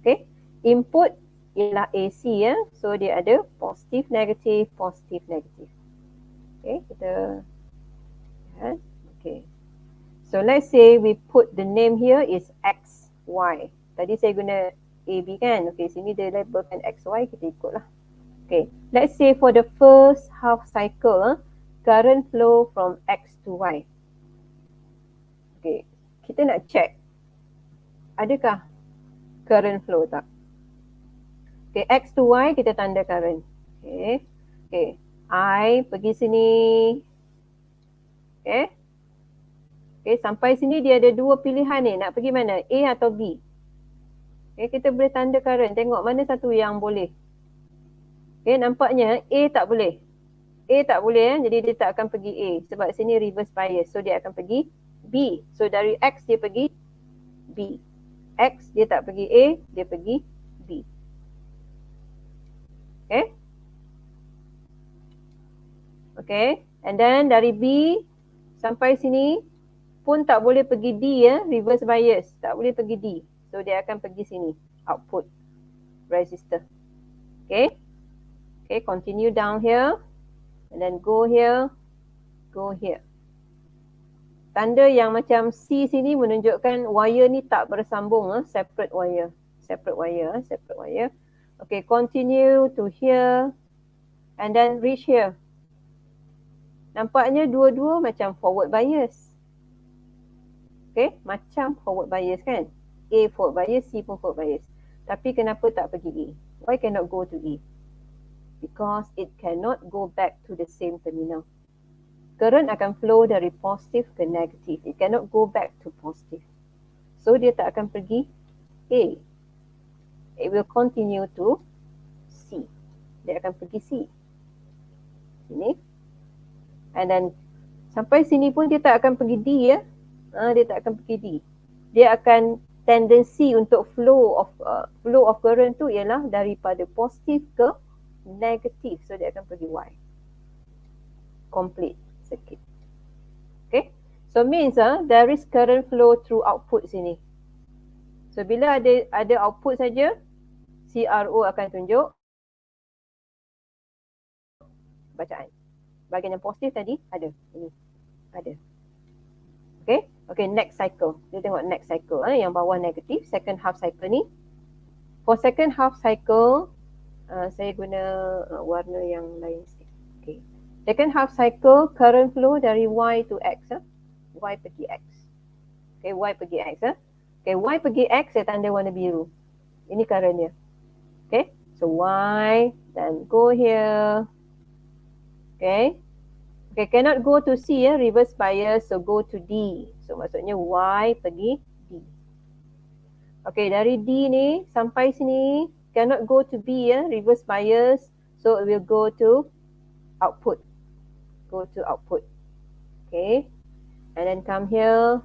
Okay, input ialah AC ya. So dia ada positif, negatif, positif, negatif. Okay, kita okay. So let's say we put the name here is X, Y. Tadi saya guna AB kan. Okay, sini dia labelkan X, Y, kita ikutlah. Okay, let's say for the first half cycle, current flow from X to Y. Okay, kita nak check. Adakah current flow tak? Okay, X to Y kita tanda current. Okay. Okay. I pergi sini. Okay. Okay, sampai sini dia ada 2 pilihan ni. Nak pergi mana? A atau B? Okay, kita boleh tanda current. Tengok mana satu yang boleh. Okay, nampaknya A tak boleh. A tak boleh jadi dia tak akan pergi A. Sebab sini reverse bias. So dia akan pergi B. So dari X dia pergi B. X dia tak pergi A, dia pergi B. Okay. Okay. And then dari B sampai sini pun tak boleh pergi D ya. Reverse bias. Tak boleh pergi D. So dia akan pergi sini. Output resistor. Okay. Okay. Continue down here. And then go here. Go here. Tanda yang macam C sini menunjukkan wire ni tak bersambung, separate wire. Separate wire, separate wire. Okay, continue to here and then reach here. Nampaknya dua-dua macam forward bias. Okay, macam forward bias kan? A forward bias, C pun forward bias. Tapi kenapa tak pergi A? Why cannot go to A? Because it cannot go back to the same terminal. Current akan flow dari positif ke negatif. It cannot go back to positive. So dia tak akan pergi A. It will continue to C. Dia akan pergi C. Sini. And then sampai sini pun dia tak akan pergi D ya. Dia tak akan pergi D. Dia akan tendency untuk flow of current tu ialah daripada positif ke negatif. So dia akan pergi Y. Complete circuit. Okay. So means there is current flow through output sini. So bila ada output saja, CRO akan tunjuk bacaan. bahagian yang positif tadi ada. Ini ada. Okay. Okay, next cycle. Kita tengok next cycle. Yang bawah negatif, second half cycle ni. For second half cycle, saya guna warna yang lain sikit. Okay. Second half cycle, current flow dari Y to X. Y pergi X. Okay, Y pergi X. Okay, Y pergi X, saya tanda warna biru. Ini current dia. Okay, so Y, then go here. Okay. Okay, cannot go to C, reverse bias, so go to D. So maksudnya Y pergi D. Okay, dari D ni sampai sini, cannot go to B, reverse bias, so it will go to output. Go to output. Okay, and then come here.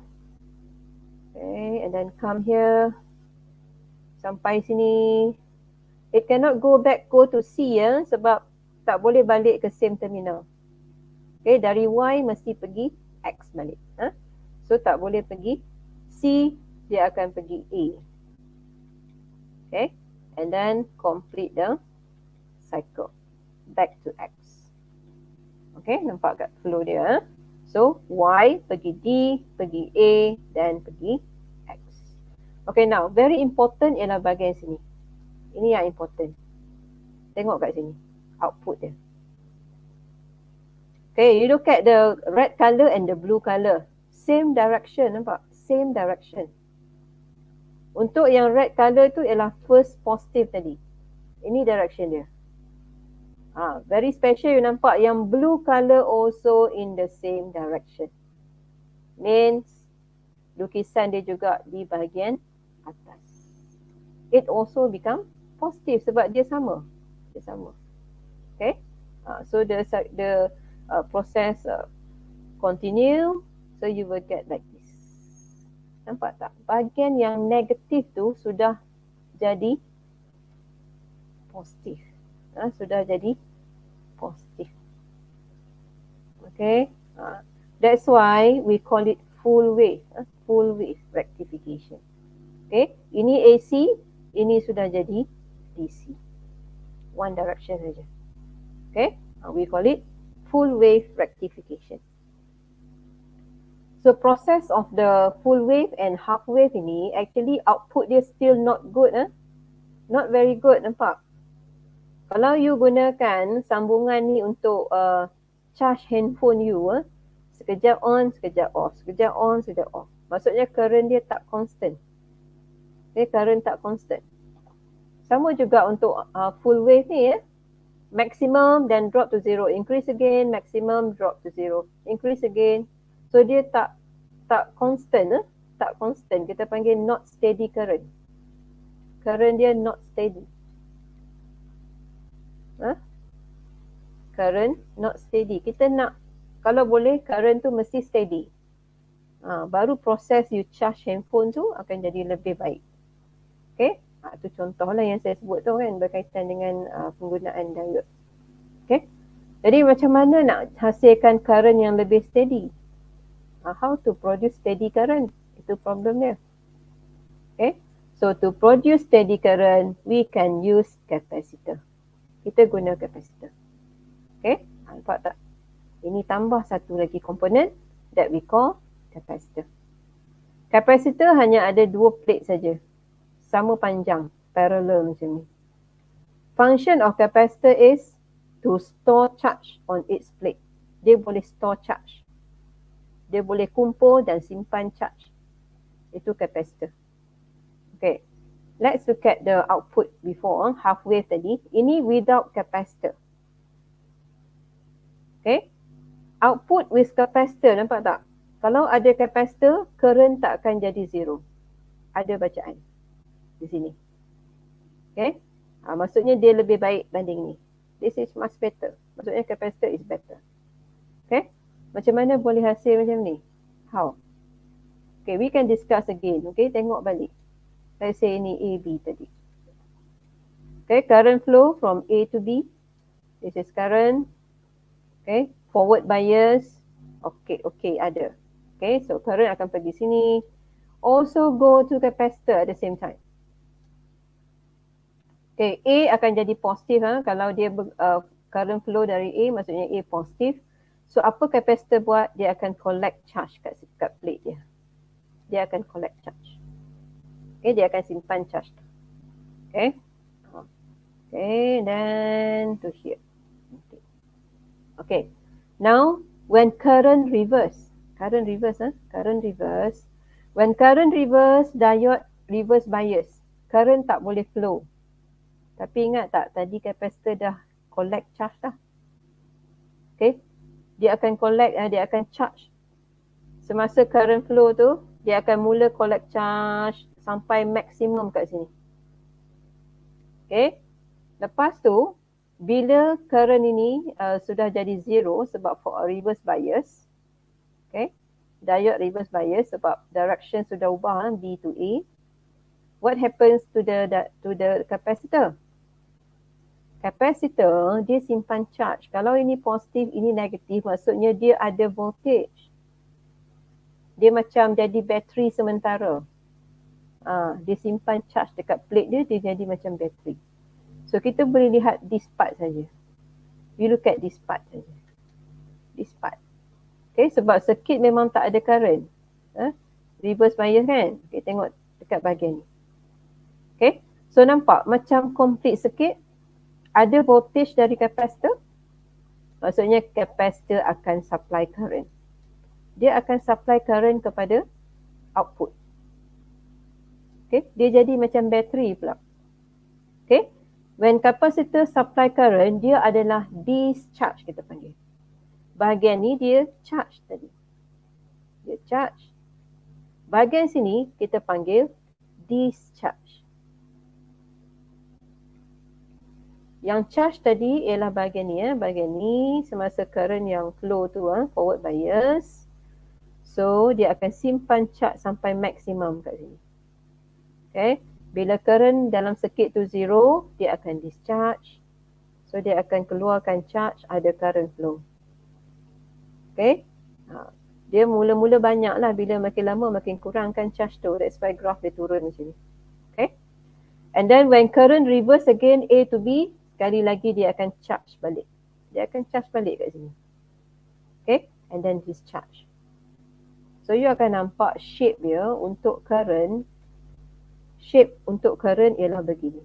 Okay, and then come here. Sampai sini. It cannot go back, go to C, sebab tak boleh balik ke same terminal. Okay, dari Y mesti pergi X balik. So tak boleh pergi C, dia akan pergi A. Okay, and then complete the cycle. Back to X. Okay, nampak kat flow dia. So Y pergi D, pergi A, dan pergi X. Okay, now very important ialah bahagian sini. Ini yang important. Tengok kat sini. Output dia. Okay, you look at the red color and the blue color. Same direction, nampak? Same direction. Untuk yang red color tu ialah first positive tadi. Ini direction dia. Very special, you nampak yang blue color also in the same direction. Means lukisan dia juga di bahagian atas. It also become positive sebab dia sama. Dia sama. Okay. So the process continue, so you will get like this. Nampak tak? Bahagian yang negatif tu sudah jadi positif. Sudah jadi positif. Okay. That's why we call it full wave. Full wave rectification. Okay. Ini AC, ini sudah jadi DC. One direction saja. Okay. We call it full wave rectification. So process of the full wave and half wave ini actually output dia still not good. Not very good, nampak? Kalau you gunakan sambungan ni untuk charge handphone you, sekejap on, sekejap off, sekejap on, sekejap off. Maksudnya current dia tak constant. Okay, current tak constant. Sama juga untuk full wave ni, maximum then drop to zero, increase again, maximum drop to zero, increase again. So dia tak constant, tak constant. Kita panggil not steady current. Current dia not steady. Current not steady. Kita nak, kalau boleh current tu mesti steady. Baru proses you charge handphone tu akan jadi lebih baik. Okay. Itu contohlah yang saya sebut tu kan, berkaitan dengan penggunaan diode. Okay. Jadi macam mana nak hasilkan current yang lebih steady? How to produce steady current? Itu problem dia. Okay. So to produce steady current, we can use capacitor. Kita guna capacitor. Okay. Nampak tak? Ini tambah satu lagi komponen that we call capacitor. Capacitor hanya ada dua plate saja. Sama panjang, parallel macam ni. Function of capacitor is to store charge on its plate. Dia boleh store charge. Dia boleh kumpul dan simpan charge. Itu capacitor. Okay. Let's look at the output before, half wave tadi. Ini without capacitor. Okay. Output with capacitor, nampak tak? Kalau ada capacitor, current tak akan jadi zero. Ada bacaan di sini. Okay. Maksudnya dia lebih baik banding ni. This is much better. Maksudnya capacitor is better. Okay. Macam mana boleh hasil macam ni? How? Okay, we can discuss again. Okay, tengok balik. Let's say ini AB tadi. Okay, current flow from A to B. This is current. Okay, forward bias. Okay, ada. Okay, so current akan pergi sini. Also go to capacitor at the same time. Okay, A akan jadi positif. Kalau dia current flow dari A, maksudnya A positif. So apa kapasitor buat? Dia akan collect charge kat plate dia. Dia akan collect charge. Okay, dia akan simpan charge. Okay. Okay, then to here. Okay. Now, when current reverse, when current reverse, diode reverse bias. Current tak boleh flow. Tapi ingat tak, tadi kapasitor dah collect charge dah. Okay. Dia akan collect, dia akan charge. Semasa current flow tu, dia akan mula collect charge sampai maksimum kat sini. Okay. Lepas tu, bila current ini sudah jadi zero sebab for a reverse bias, okay, diode reverse bias sebab direction sudah ubah B to A, what happens to the capacitor? Capacitor dia simpan charge. Kalau ini positif, ini negatif, maksudnya dia ada voltage. Dia macam jadi bateri sementara. Dia simpan charge dekat plate dia, dia jadi macam bateri. So kita boleh lihat this part saja. You look at this part saja. This part. Okay, sebab circuit memang tak ada current. Reverse bias kan? Okay, tengok dekat bahagian ni. Okay, so nampak macam complete circuit. Ada voltage dari kapasitor. Maksudnya kapasitor akan supply current. Dia akan supply current kepada output. Okay, dia jadi macam bateri pula. Okay, when capacitor supply current, dia adalah discharge kita panggil. Bahagian ni dia charge tadi. Dia charge. Bahagian sini kita panggil discharge. Yang charge tadi ialah bahagian ni. Bahagian ni semasa current yang flow tu forward bias. So dia akan simpan charge sampai maksimum kat sini. Okay. Bila current dalam circuit tu zero, dia akan discharge. So dia akan keluarkan charge, ada current flow. Okay. Dia mula-mula banyak lah. Bila makin lama makin kurang kan charge tu. That's why graph dia turun macam ni. Okay. And then when current reverse again A to B, sekali lagi dia akan charge balik. Dia akan charge balik kat sini. Okay. And then discharge. So you akan nampak shape dia untuk current. Shape untuk current ialah begini.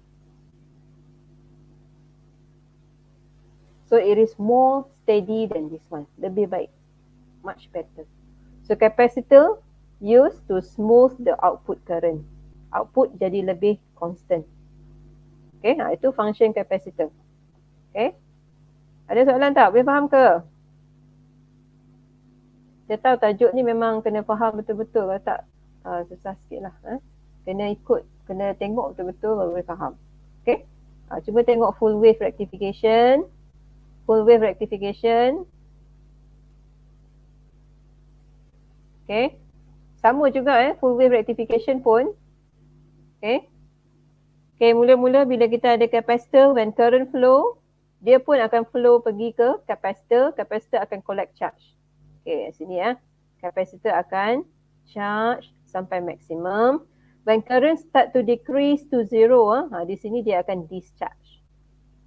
So it is more steady than this one. Lebih baik. Much better. So capacitor used to smooth the output current. Output jadi lebih constant. Okay, itu function capacitor. Okay. Ada soalan tak? Boleh faham ke? Saya tahu tajuk ni memang kena faham betul-betul. Kalau tak, susah sikit lah. Kena ikut, kena tengok betul-betul baru boleh faham. Okay. Cuba tengok full wave rectification. Full wave rectification. Okay. Sama juga full wave rectification pun. Okay. Okay, mula-mula bila kita ada capacitor, when current flow, dia pun akan flow pergi ke capacitor. Capacitor akan collect charge. Okay, sini capacitor akan charge sampai maksimum. When current start to decrease to zero, di sini dia akan discharge.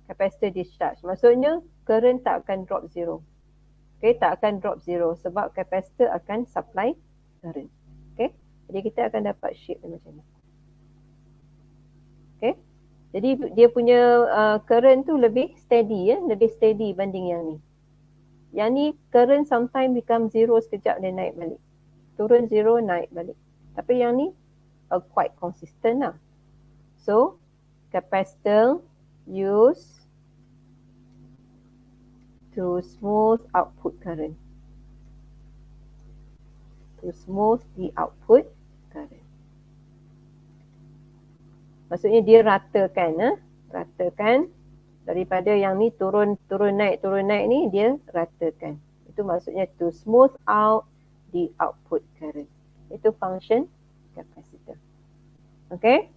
Capacitor discharge. Maksudnya current tak akan drop zero. Okay, tak akan drop zero sebab capacitor akan supply current. Okay, jadi kita akan dapat shape macam ni. Okay, jadi dia punya current tu lebih steady lebih steady banding yang ni. Yang ni current sometimes become zero sekejap dan naik balik. Turun zero, naik balik. Tapi yang ni quite consistent lah. So, capacitor used to smooth output current. To smooth the output current. Maksudnya dia ratakan, ratakan daripada yang ni turun naik ni dia ratakan. Itu maksudnya to smooth out the output current. Itu function capacitor. Okay?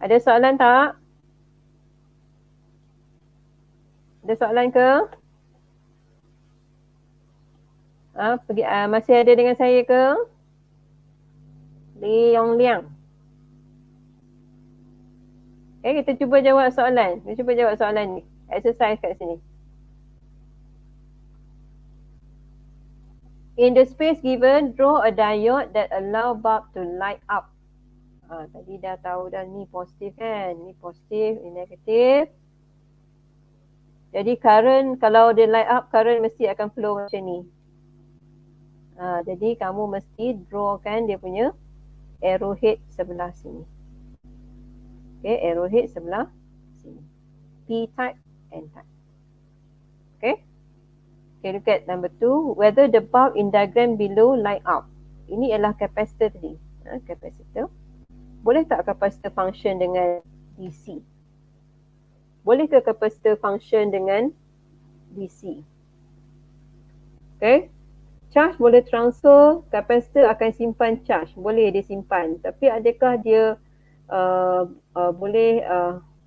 Ada soalan tak? Ada soalan ke? Masih ada dengan saya ke? Liang Liang. Okay, kita cuba jawab soalan. Kita cuba jawab soalan ni. Exercise kat sini. In the space given, draw a diode that allow bulb to light up. Tadi dah tahu dah ni positif kan. Ni positif, ni negatif. Jadi current, kalau dia light up, current mesti akan flow macam ni. Jadi kamu mesti drawkan dia punya arrowhead sebelah sini. Okay, arrowhead sebelah sini. P-type, N-type. Okay. Okay, look at number 2. Whether the bulb in diagram below light up. Ini adalah capacitor tadi. Capacitor. Boleh tak capacitor function dengan DC? Boleh ke capacitor function dengan DC? Okay. Charge boleh transfer, capacitor akan simpan charge. Boleh dia simpan. Tapi adakah dia boleh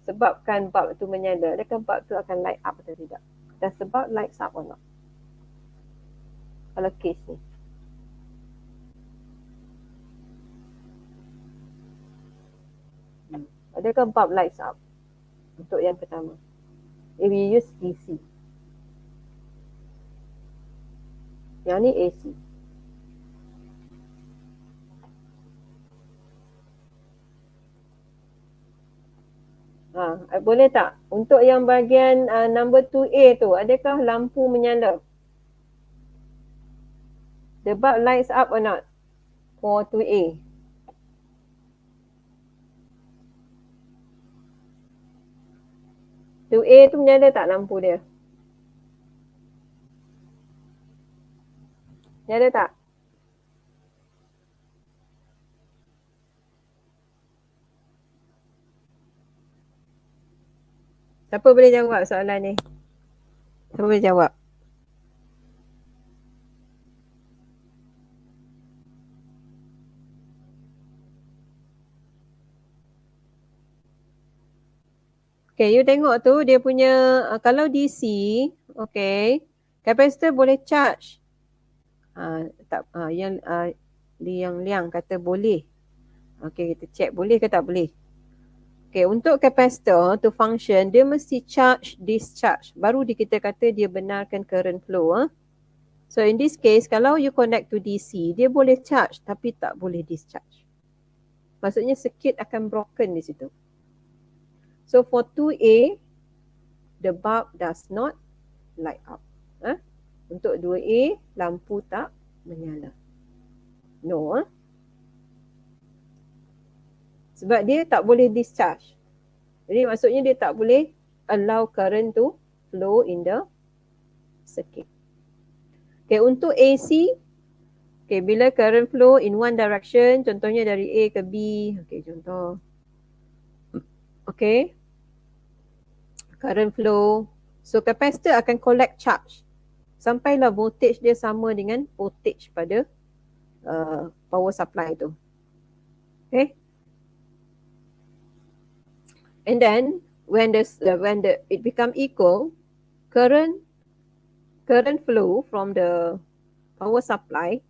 sebabkan bulb tu menyala? Adakah bulb tu akan light up atau tidak? Does the bulb lights up or not? Kalau case ni. Adakah bulb lights up? Untuk yang pertama. If we use DC. Yang ni AC. Boleh tak? Untuk yang bahagian number 2A tu, adakah lampu menyala? The bulb lights up or not? For 2A. Tu A tu menyala tak lampu dia? Nyala tak? Siapa boleh jawab soalan ni? Siapa boleh jawab? Okay, you tengok tu dia punya, kalau DC, okay, capacitor boleh charge. Yang Liang kata boleh. Okay, kita check boleh ke tak boleh. Okay, untuk capacitor to function, dia mesti charge, discharge. Baru kita kata dia benarkan current flow. So in this case, kalau you connect to DC, dia boleh charge tapi tak boleh discharge. Maksudnya circuit akan broken di situ. So for 2A, the bulb does not light up. Untuk 2A, lampu tak menyala. No. Sebab dia tak boleh discharge. Jadi maksudnya dia tak boleh allow current to flow in the circuit. Okay, untuk AC, okay, bila current flow in one direction, contohnya dari A ke B, okay, contoh. Okay, current flow. So capacitor akan collect charge sampailah voltage dia sama dengan voltage pada power supply tu. Okay. And then when it become equal, current flow from the power supply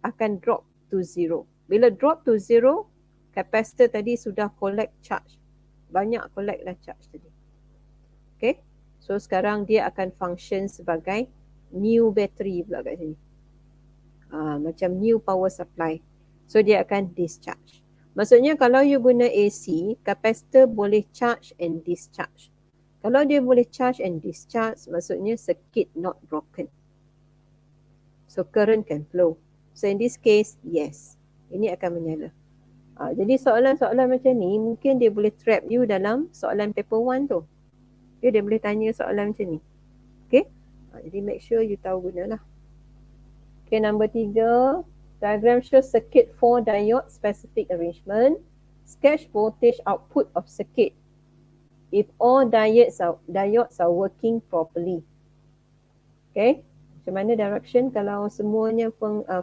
akan drop to zero. Bila drop to zero, capacitor tadi sudah collect charge. Banyak collect lah charge tadi. Okay. So sekarang dia akan function sebagai new battery pula kat sini. Macam new power supply. So dia akan discharge. Maksudnya kalau you guna AC, capacitor boleh charge and discharge. Kalau dia boleh charge and discharge, maksudnya circuit not broken. So current can flow. So in this case, yes. Ini akan menyala. Jadi soalan-soalan macam ni mungkin dia boleh trap you dalam soalan paper 1 tu. Okay, dia boleh tanya soalan macam ni. Okay. Jadi make sure you tahu gunalah. Okay, number 3. Diagram shows circuit 4 diode specific arrangement. Sketch voltage output of circuit if all diodes are working properly. Okay. Macam mana direction kalau semuanya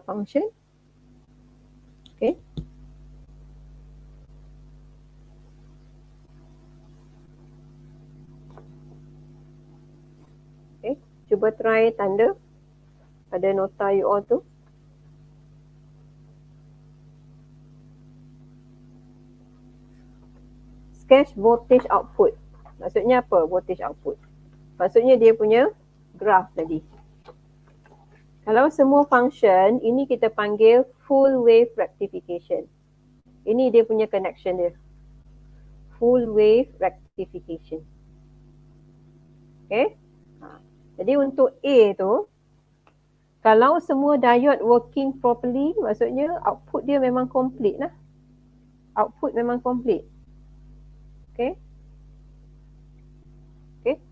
function? Okay. Okay. Cuba try tanda pada nota you all tu. Sketch voltage output. Maksudnya apa voltage output? Maksudnya dia punya graph tadi. Kalau semua function, ini kita panggil full wave rectification. Ini dia punya connection dia. Full wave rectification. Okay. Jadi untuk A tu, kalau semua diode working properly, maksudnya output dia memang complete lah. Output memang complete. Okay. Okay.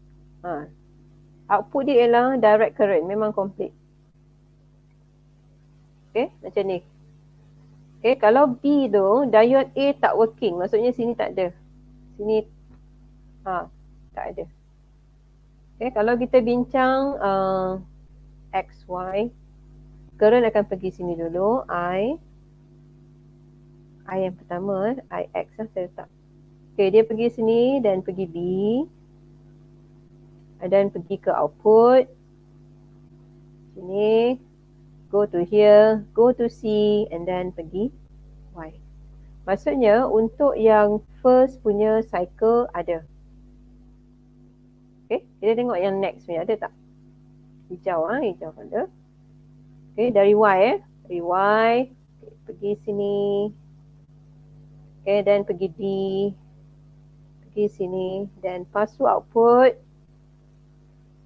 Output dia ialah direct current, memang complete. Okay, macam ni. Okay, kalau B tu, diode A tak working, maksudnya sini tak ada. Sini, tak ada. Okay, kalau kita bincang X, Y, current akan pergi sini dulu. I yang pertama, IX lah saya letak. Okay, dia pergi sini dan pergi B. Dan pergi ke output. Sini. Go to here, go to C, and then pergi Y. Maksudnya untuk yang first punya cycle ada. Okay, kita tengok yang next punya ada tak? Hijau, hijau ada. Okay, dari Y dari Y, okay, pergi sini. Okay, dan pergi D, pergi sini, dan pass to output,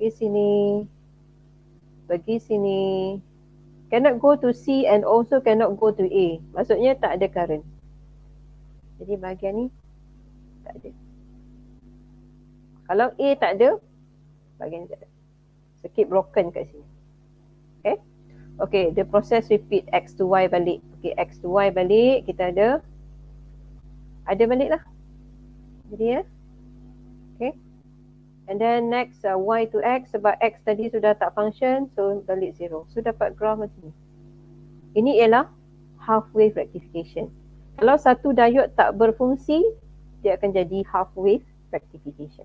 pergi sini, pergi sini. Cannot go to C and also cannot go to A. Maksudnya tak ada current. Jadi bahagian ni tak ada. Kalau A tak ada, bahagian ni tak ada. Circuit broken kat sini. Okay. Okay, the process repeat X to Y balik. Okay, X to Y balik, kita ada balik lah. Jadi okay. And then next Y to X, sebab X tadi sudah tak function, so balik 0. So dapat graph macam ni. Ini ialah half wave rectification. Kalau satu diode tak berfungsi, dia akan jadi half wave rectification.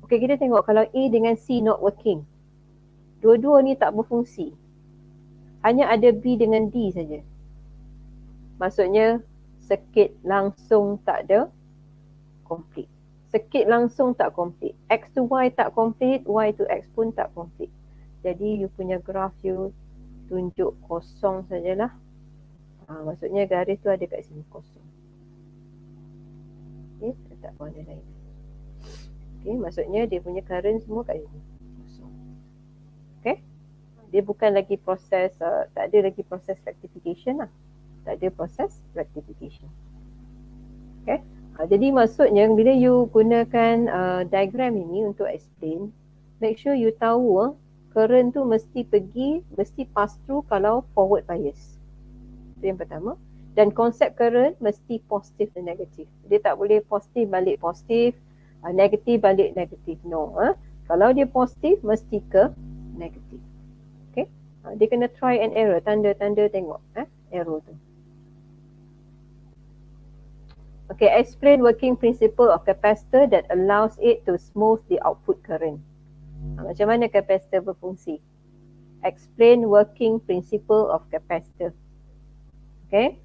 Okay, kita tengok kalau A dengan C not working. Dua-dua ni tak berfungsi. Hanya ada B dengan D saja. Maksudnya circuit langsung tak ada complete. Circuit langsung tak complete. X to Y tak complete, Y to X pun tak complete. Jadi you punya graph you tunjuk kosong sajalah. Maksudnya garis tu ada kat sini kosong. Okay, letak warna lain. Okay, maksudnya dia punya current semua kat sini kosong. Okay, dia bukan lagi proses, tak ada lagi proses rectification lah. Tak ada proses rectification. Okay. Jadi maksudnya bila you gunakan diagram ini untuk explain, make sure you tahu current tu mesti pass through kalau forward bias. Itu yang pertama. Dan konsep current mesti positif dan negatif. Dia tak boleh positif balik positif, negatif balik negatif. No. Kalau dia positif mesti ke negatif. Okay. Dia kena try and error, tanda-tanda tengok error tu. Okay, explain working principle of capacitor that allows it to smooth the output current. Macam mana capacitor berfungsi? Explain working principle of capacitor. Okay.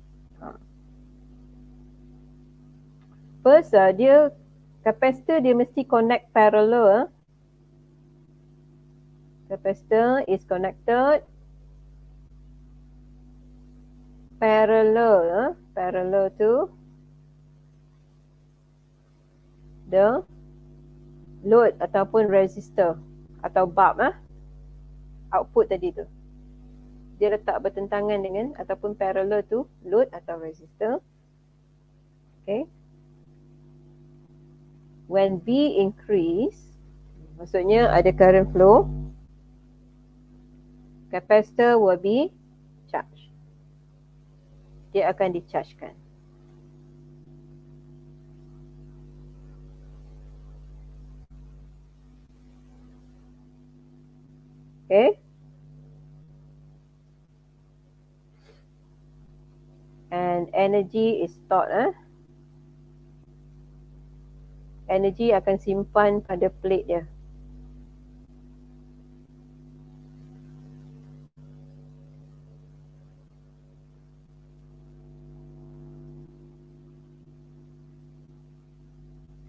First, capacitor dia mesti connect parallel. Capacitor is connected parallel to the load ataupun resistor atau bulb output tadi tu. Dia letak bertentangan dengan ataupun parallel to load atau resistor. Okay. When B increase, maksudnya ada current flow, capacitor will be charged. Dia akan dichargekan. Okay. And energy is stored. Energy akan simpan pada plate dia.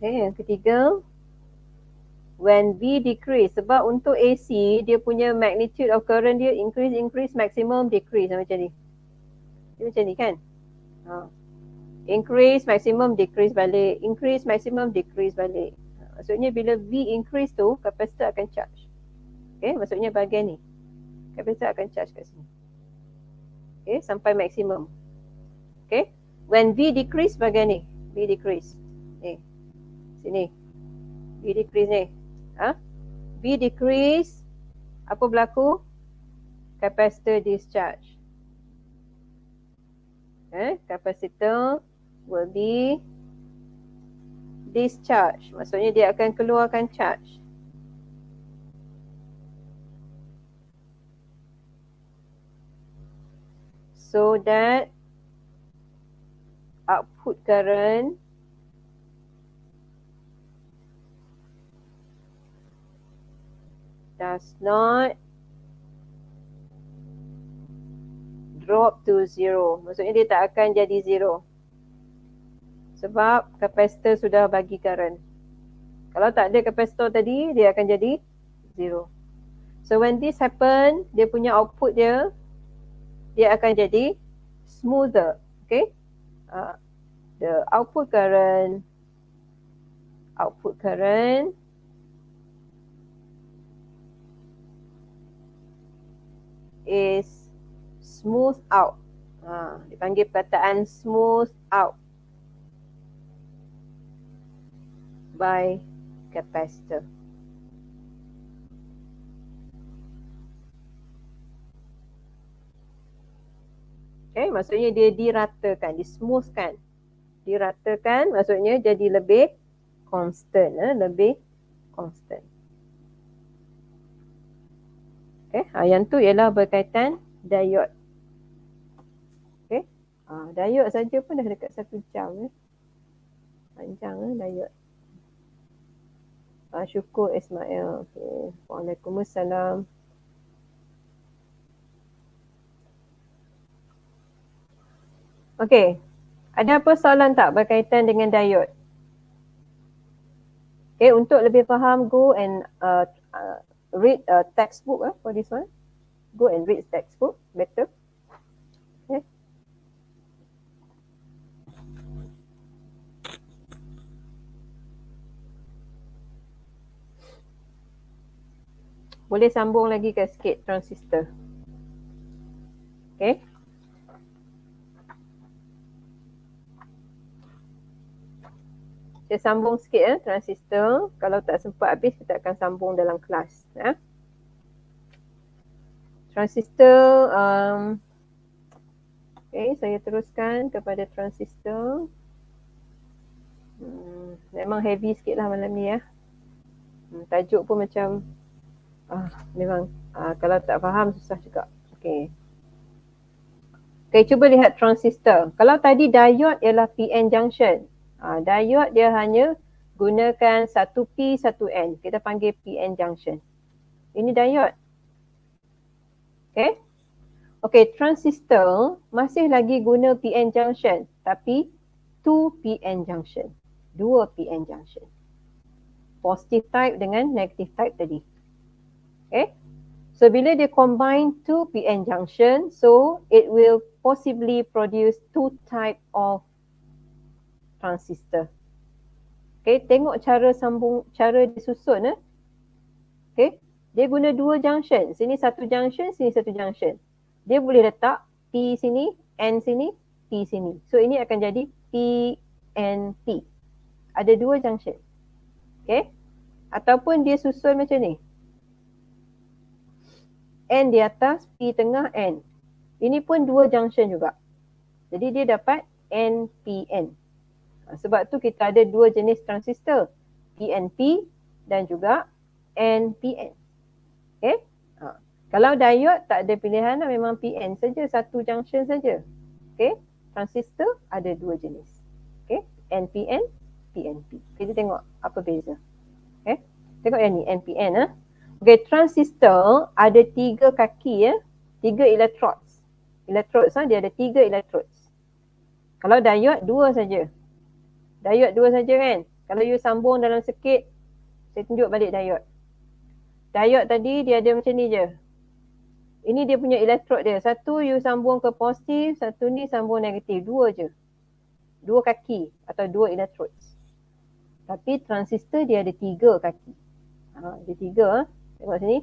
Okay, yang ketiga, when V decrease, sebab untuk AC dia punya magnitude of current dia increase, maximum, decrease macam ni. Dia macam ni kan? Increase, maximum, decrease balik. Increase, maximum, decrease balik. Maksudnya bila V increase tu, kapasitor akan charge. Okay, maksudnya bahagian ni. Kapasitor akan charge kat sini. Okay, sampai maksimum. Okay, when V decrease bahagian ni. V decrease. Ni. Sini. V decrease ni. V decrease, apa berlaku? Kapasitor discharge. Kapasitor will be discharge. Maksudnya dia akan keluarkan charge. So that output current does not drop to zero. Maksudnya dia tak akan jadi zero. Sebab kapasitor sudah bagi current. Kalau tak ada kapasitor tadi, dia akan jadi zero. So when this happen, dia punya output dia akan jadi smoother. Okay? The output current is smooth out. Dipanggil perkataan smooth out by capacitor. Okay, maksudnya dia diratakan, dismoothkan. Diratakan maksudnya jadi lebih constant, lebih constant. Okay, yang tu ialah berkaitan diode. Okay, diode saja pun dah dekat 1 jam. Panjang diode. Syukur Ismail. Okay. Waalaikumsalam. Okay. Ada apa soalan tak berkaitan dengan diode? Okay, untuk lebih faham, go and read a textbook for this one. Go and read textbook, better. Okay. Boleh sambung lagi ke sikit transistor. Okay. Saya sambung sikit transistor. Kalau tak sempat habis, kita akan sambung dalam kelas. Transistor, okay, saya teruskan kepada transistor. Memang heavy sikit lah malam ni ya. Tajuk pun macam memang kalau tak faham susah juga. Okay. Okay, cuba lihat transistor. Kalau tadi diode ialah PN junction. Diode dia hanya gunakan satu P, satu N. Kita panggil PN junction. Ini diode. Okay. Okay, transistor masih lagi guna PN junction. Tapi 2 PN junction. 2 PN junction. Positive type dengan negative type tadi. Okay. So bila dia combine 2 PN junction, so it will possibly produce 2 type of transistor. Okay, tengok cara sambung, cara disusun. Okay, dia guna 2 junction. Sini 1 junction, sini 1 junction. Dia boleh letak P sini, N sini, P sini. So ini akan jadi PNP. Ada 2 junction. Okay, ataupun dia susun macam ni. N di atas, P tengah, N. Ini pun 2 junction juga. Jadi dia dapat NPN. Sebab tu kita ada 2 jenis transistor. PNP dan juga NPN. Okay. Kalau diode tak ada pilihan, memang PN saja, 1 junction saja. Okay. Transistor ada 2 jenis. Okay. NPN, PNP. Kita tengok apa beza. Okay. Tengok yang ni, NPN. Okay, transistor ada 3 kaki 3 electrodes. Electrodes dia ada 3 electrodes. Kalau diode 2 saja. Diode 2 saja kan. Kalau you sambung dalam circuit Saya tunjuk balik diode. Diode tadi dia ada macam ni je. Ini dia punya elektrod dia. Satu you sambung ke positif, satu ni sambung negatif. Dua je. Dua kaki atau dua elektrod. Tapi transistor dia ada 3 kaki. Ada 3. Tengok sini.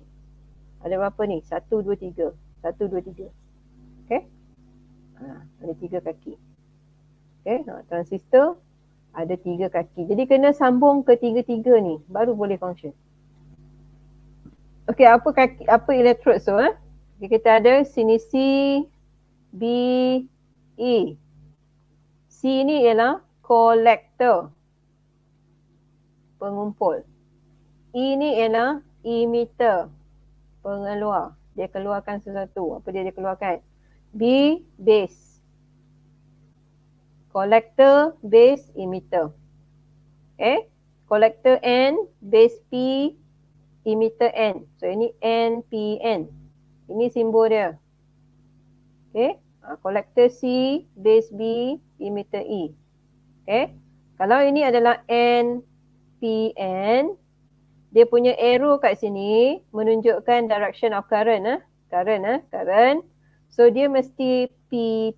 Ada berapa ni? 1, 2, 3. 1, 2, 3. Okay. Ada 3 kaki. Okay. Transistor ada 3 kaki. Jadi kena sambung ke 3-3 ni. Baru boleh function. Okay. Apa elektrod tu? Okay, kita ada sini C, B, E. C ni ialah collector. Pengumpul. E ni ialah emitter. Pengeluar. Dia keluarkan sesuatu. Apa dia keluarkan? B, base. Collector, base, emitter. Okay. Collector N, base P, emitter N. So ini NPN. Ini simbol dia. Okay. Collector C, base B, emitter E. Okay. Kalau ini adalah NPN, dia punya arrow kat sini menunjukkan direction of current. Current. So dia mesti P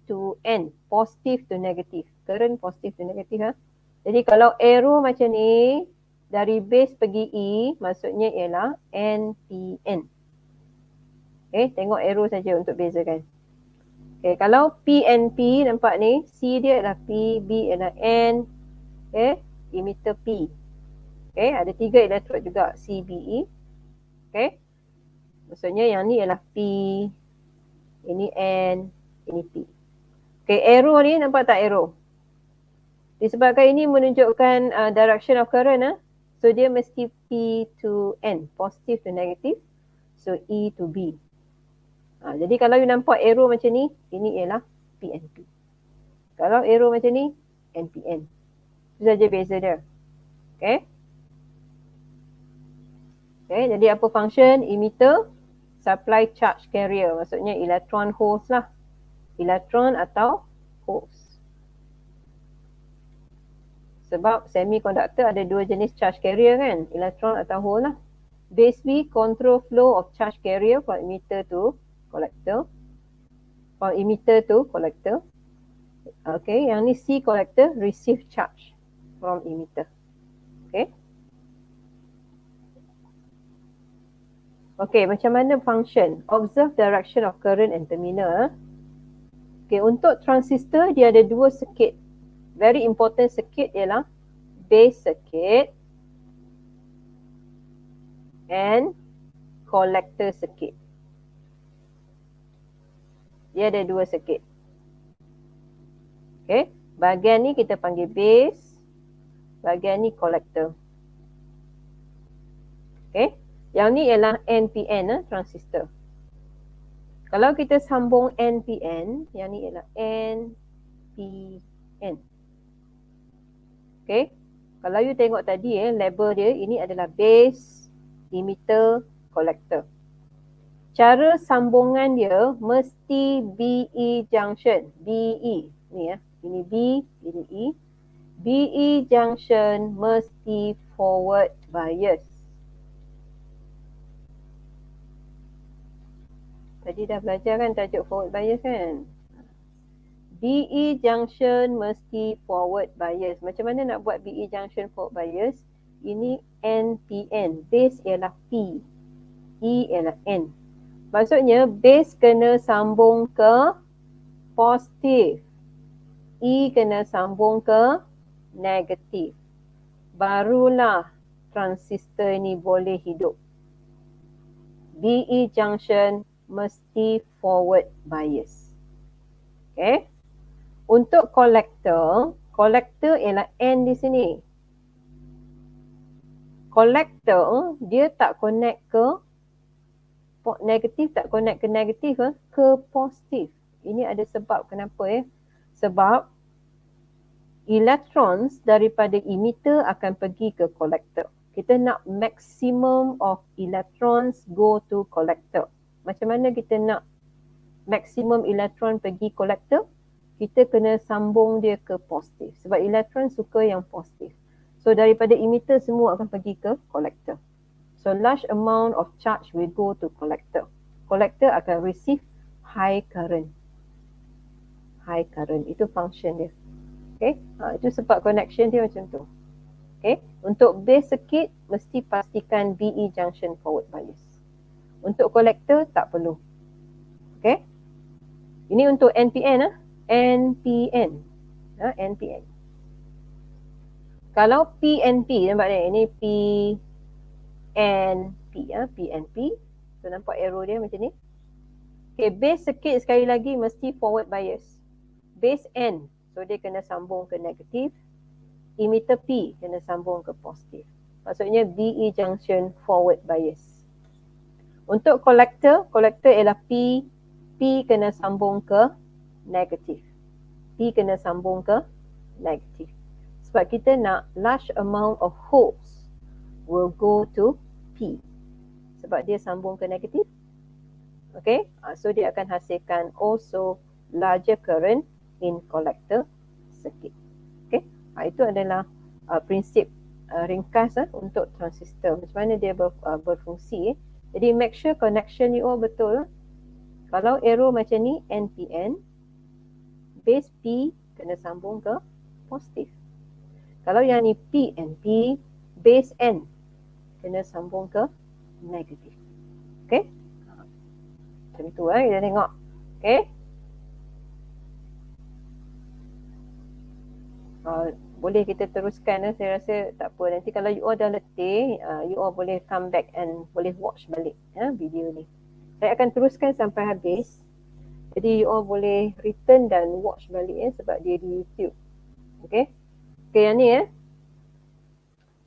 to N, positive to negative. Current positive to negative. Jadi kalau arrow macam ni, dari base pergi E, maksudnya ialah NPN. Okay, tengok arrow saja untuk bezakan. Okay, kalau PNP nampak ni, C dia adalah P, B adalah N. Okay, emitter P. Okay, ada 3 elektrod juga, C, B, E. Okay, maksudnya yang ni ialah P, ini N, ini P. Okay, arrow ni nampak tak arrow? Disebabkan ini menunjukkan direction of current. So dia mesti P to N, positive to negative. So E to B. Jadi kalau you nampak arrow macam ni, ini ialah PNP. Kalau arrow macam ni, NPN. Itu saja beza dia. Okay. Okay, jadi apa function? Emitter, supply charge carrier. Maksudnya electron host lah. Electron atau host. Sebab semiconductor ada 2 jenis charge carrier kan? Electron atau host lah. Base B, control flow of charge carrier from emitter to collector. From emitter to collector. Okay, yang ni C collector, receive charge from emitter. Okay. Okay, macam mana function? Observe direction of current and terminal. Okay, untuk transistor dia ada 2 circuit. Very important circuit ialah base circuit and collector circuit. Dia ada 2 circuit. Okay, bahagian ni kita panggil base, bahagian ni collector. Okay, yang ni ialah NPN, transistor. Kalau kita sambung NPN, yang ni ialah NPN. Okay, kalau you tengok tadi label dia, ini adalah base, emitter, collector. Cara sambungan dia mesti BE junction. BE ni ini B, ini E. BE junction mesti forward bias. Tadi dah belajar kan tajuk forward bias kan? BE junction mesti forward bias. Macam mana nak buat BE junction forward bias? Ini NPN. Base ialah P. E ialah N. Maksudnya base kena sambung ke positif. E kena sambung ke negatif. Barulah transistor ni boleh hidup. BE junction mesti forward bias. Okay. Untuk collector ialah N di sini. Collector dia tak connect ke negatif, tak connect ke negatif ke positif. Ini ada sebab kenapa Sebab electrons daripada emitter akan pergi ke collector. Kita nak maximum of electrons go to collector. Macam mana kita nak maximum elektron pergi collector? Kita kena sambung dia ke positif. Sebab elektron suka yang positif. So daripada emitter semua akan pergi ke collector. So large amount of charge will go to collector. Collector akan receive high current. High current, itu function dia. Okay, itu sebab connection dia macam tu. Okay, untuk base circuit mesti pastikan BE junction forward bias. Untuk collector tak perlu. Okay, ini untuk NPN. NPN. NPN. Kalau PNP, nampak ni, ini PNP. PNP. So nampak arrow dia macam ni. Okay, base circuit sekali lagi mesti forward bias. Base N, so dia kena sambung ke negatif. Emitter P kena sambung ke positif. Maksudnya BE junction forward bias. Untuk collector ialah P kena sambung ke negatif. P kena sambung ke negatif. Sebab kita nak large amount of holes will go to P. Sebab dia sambung ke negatif. Okay, so dia akan hasilkan also larger current in collector circuit. Okay, itu adalah prinsip ringkas untuk transistor. Macam mana dia berfungsi. Jadi make sure connection you all betul. Kalau arrow macam ni, NPN, base P kena sambung ke positif. Kalau yang ni PNP, base N kena sambung ke negatif. Okay, macam tu kita tengok. Okay, boleh kita teruskan. Saya rasa tak apa. Nanti kalau you all dah letih, you all boleh come back and boleh watch balik video ni. Saya akan teruskan sampai habis. Jadi you all boleh return dan watch balik sebab dia di YouTube. Okay, yang ni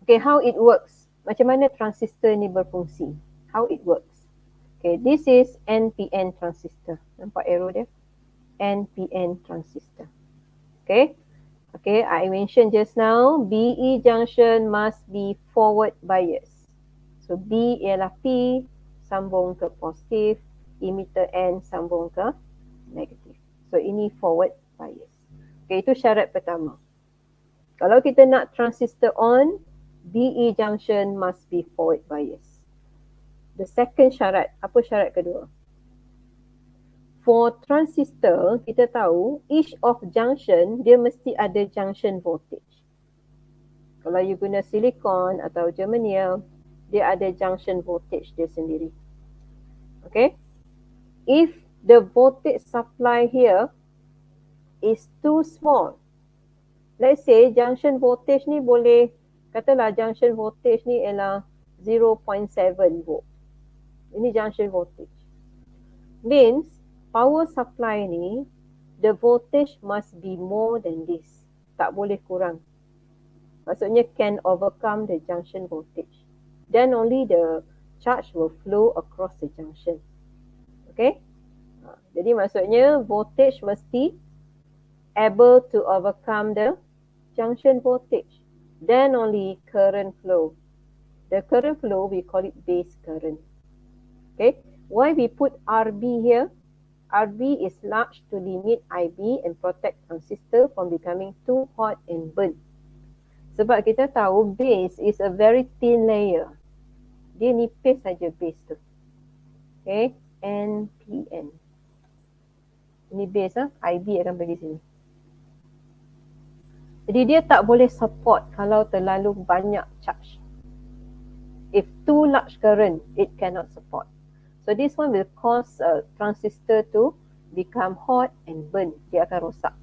Okay, how it works. Macam mana transistor ni berfungsi. How it works. Okay, this is NPN transistor. Nampak arrow dia? NPN transistor. Okay. Okay, I mentioned just now, BE junction must be forward bias. So B ialah P, sambung ke positif, emitter N sambung ke negatif. So ini forward bias. Okay, itu syarat pertama. Kalau kita nak transistor on, BE junction must be forward bias. The second syarat, apa syarat kedua? For transistor, kita tahu each of junction, dia mesti ada junction voltage. Kalau you guna silicon atau germanium, dia ada junction voltage dia sendiri. Okay? If the voltage supply here is too small, let's say junction voltage ni boleh, katalah junction voltage ni ialah 0.7 volt. Ini junction voltage. Means, power supply ni, the voltage must be more than this. Tak boleh kurang. Maksudnya can overcome the junction voltage. Then only the charge will flow across the junction. Okay? Jadi maksudnya voltage mesti able to overcome the junction voltage. Then only current flow. The current flow, we call it base current. Okay? Why we put RB here? RB is large to limit IB and protect transistor from becoming too hot and burnt. Sebab kita tahu base is a very thin layer. Dia nipis saja base tu. Okay, NPN. Ini base IB akan pergi sini. Jadi dia tak boleh support kalau terlalu banyak charge. If too large current, it cannot support. So this one will cause a transistor to become hot and burn. Dia akan rosak.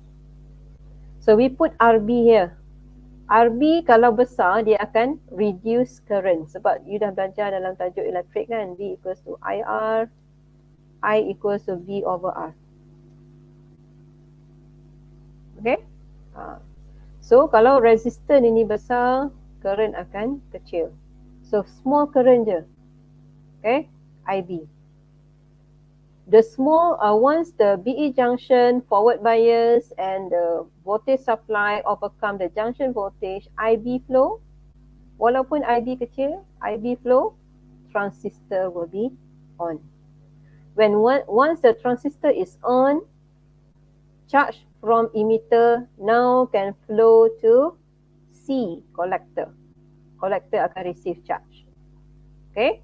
So we put RB here. RB kalau besar, dia akan reduce current. Sebab you dah belajar dalam tajuk elektrik kan. V equals to IR. I equals to V over R. Okay. So kalau resistor ini besar, current akan kecil. So small current je. Okay. IB. The small, once the BE junction, forward bias and the voltage supply overcome the junction voltage, IB flow, walaupun IB kecil, IB flow, transistor will be on. Once the transistor is on, charge from emitter now can flow to IC collector. Collector akan receive charge. Okay.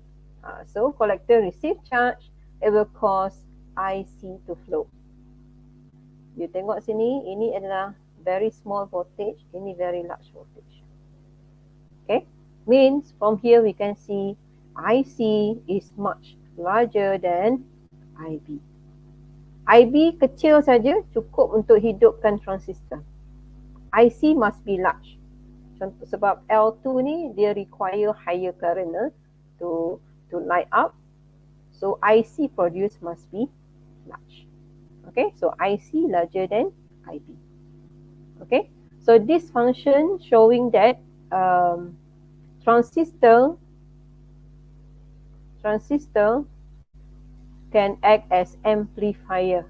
So collector receive charge, it will cause IC to flow. You tengok sini, ini adalah very small voltage, ini very large voltage. Okay. Means from here we can see IC is much larger than IB. IB kecil saja cukup untuk hidupkan transistor. IC must be large. Contoh sebab L2 ni dia require higher current to light up. So IC produced must be large. Okay, so IC larger than IB. Okay, so this function showing that transistor can act as amplifier.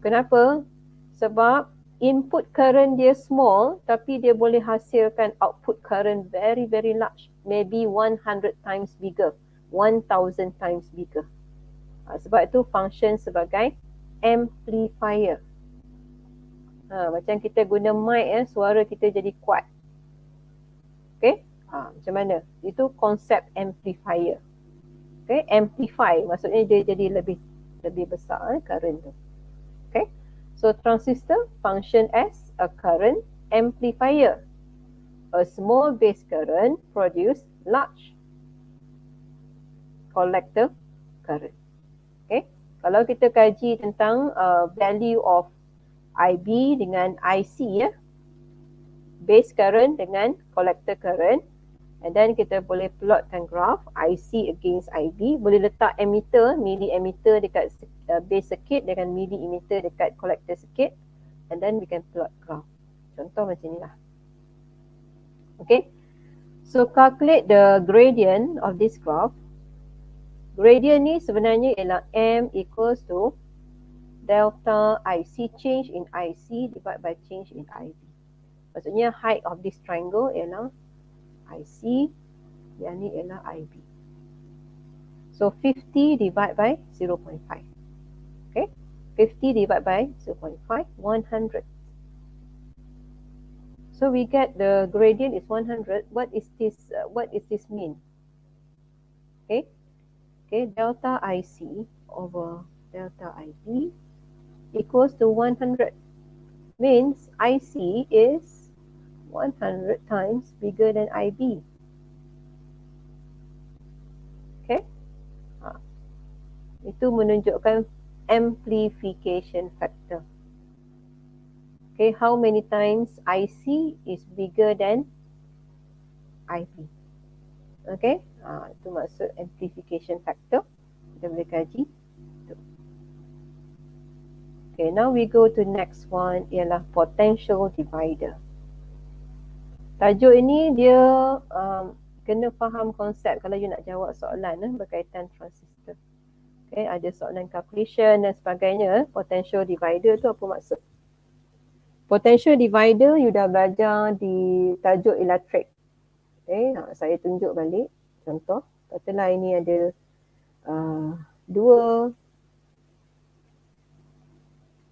Kenapa? Sebab input current dia small tapi dia boleh hasilkan output current very very large, maybe 100 times bigger, 1000 times bigger. Sebab itu function sebagai amplifier. Macam kita guna mic suara kita jadi kuat. Okay, macam mana? Itu konsep amplifier. Okay, amplify maksudnya dia jadi lebih besar current tu. Okay, so transistor function as a current amplifier. A small base current produce large collector current. Okay, kalau kita kaji tentang value of IB dengan IC base current dengan collector current, and then kita boleh plotkan graph IC against IB, boleh letak emitter, midi emitter dekat base circuit dengan midi emitter dekat collector circuit, and then we can plot graph. Contoh macam ni lah. Okay, so calculate the gradient of this graph. Gradient ni sebenarnya ialah M equals to delta IC, change in IC divided by change in IB. Maksudnya height of this triangle ialah IC, yang ni ialah IB. So 50 divided by 0.5. Okay, 50 divided by 0.5, 100. So we get the gradient is 100. What is this mean? Okay, delta IC over delta IB equals to 100. Means IC is 100 times bigger than IB. Okay, itu menunjukkan amplification factor. Okay, how many times IC is bigger than IB? Okay, itu maksud amplification factor. Kita boleh kaji. Okay, now we go to next one ialah potential divider. Tajuk ini dia kena faham konsep kalau you nak jawab soalan berkaitan transistor. Okay, ada soalan calculation dan sebagainya. Potential divider tu apa maksud? Potential divider you dah belajar di tajuk elektrik. Okay, saya tunjuk balik contoh. Katalah ini ada dua,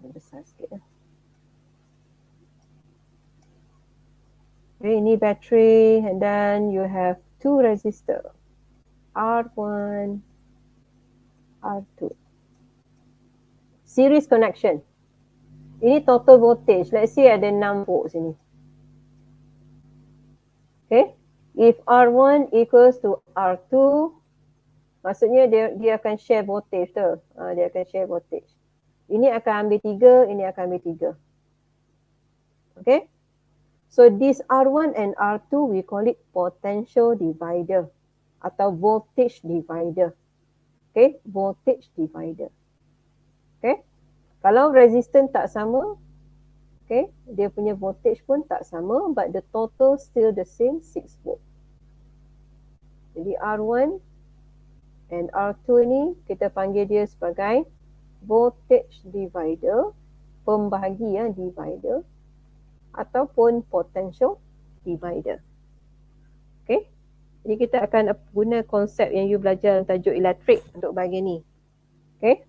besar sikit Okay, ini battery, and then you have two resistor, R1, R2. Series connection. Ini total voltage. Let's say ada 6 volt sini. Okay, if R1 equals to R2, maksudnya dia akan share voltage tu. Dia akan share voltage. Ini akan ambil 3, ini akan ambil 3. Okay, so this R1 and R2 we call it potential divider atau voltage divider. Okay, voltage divider. Okay, kalau resistance tak sama, okay, dia punya voltage pun tak sama, but the total still the same, 6 volt. Jadi R1 and R2 ni kita panggil dia sebagai voltage divider, pembahagi divider, ataupun potential divider. Okay, jadi kita akan guna konsep yang you belajar dalam tajuk elektrik untuk bahagian ni. Okay,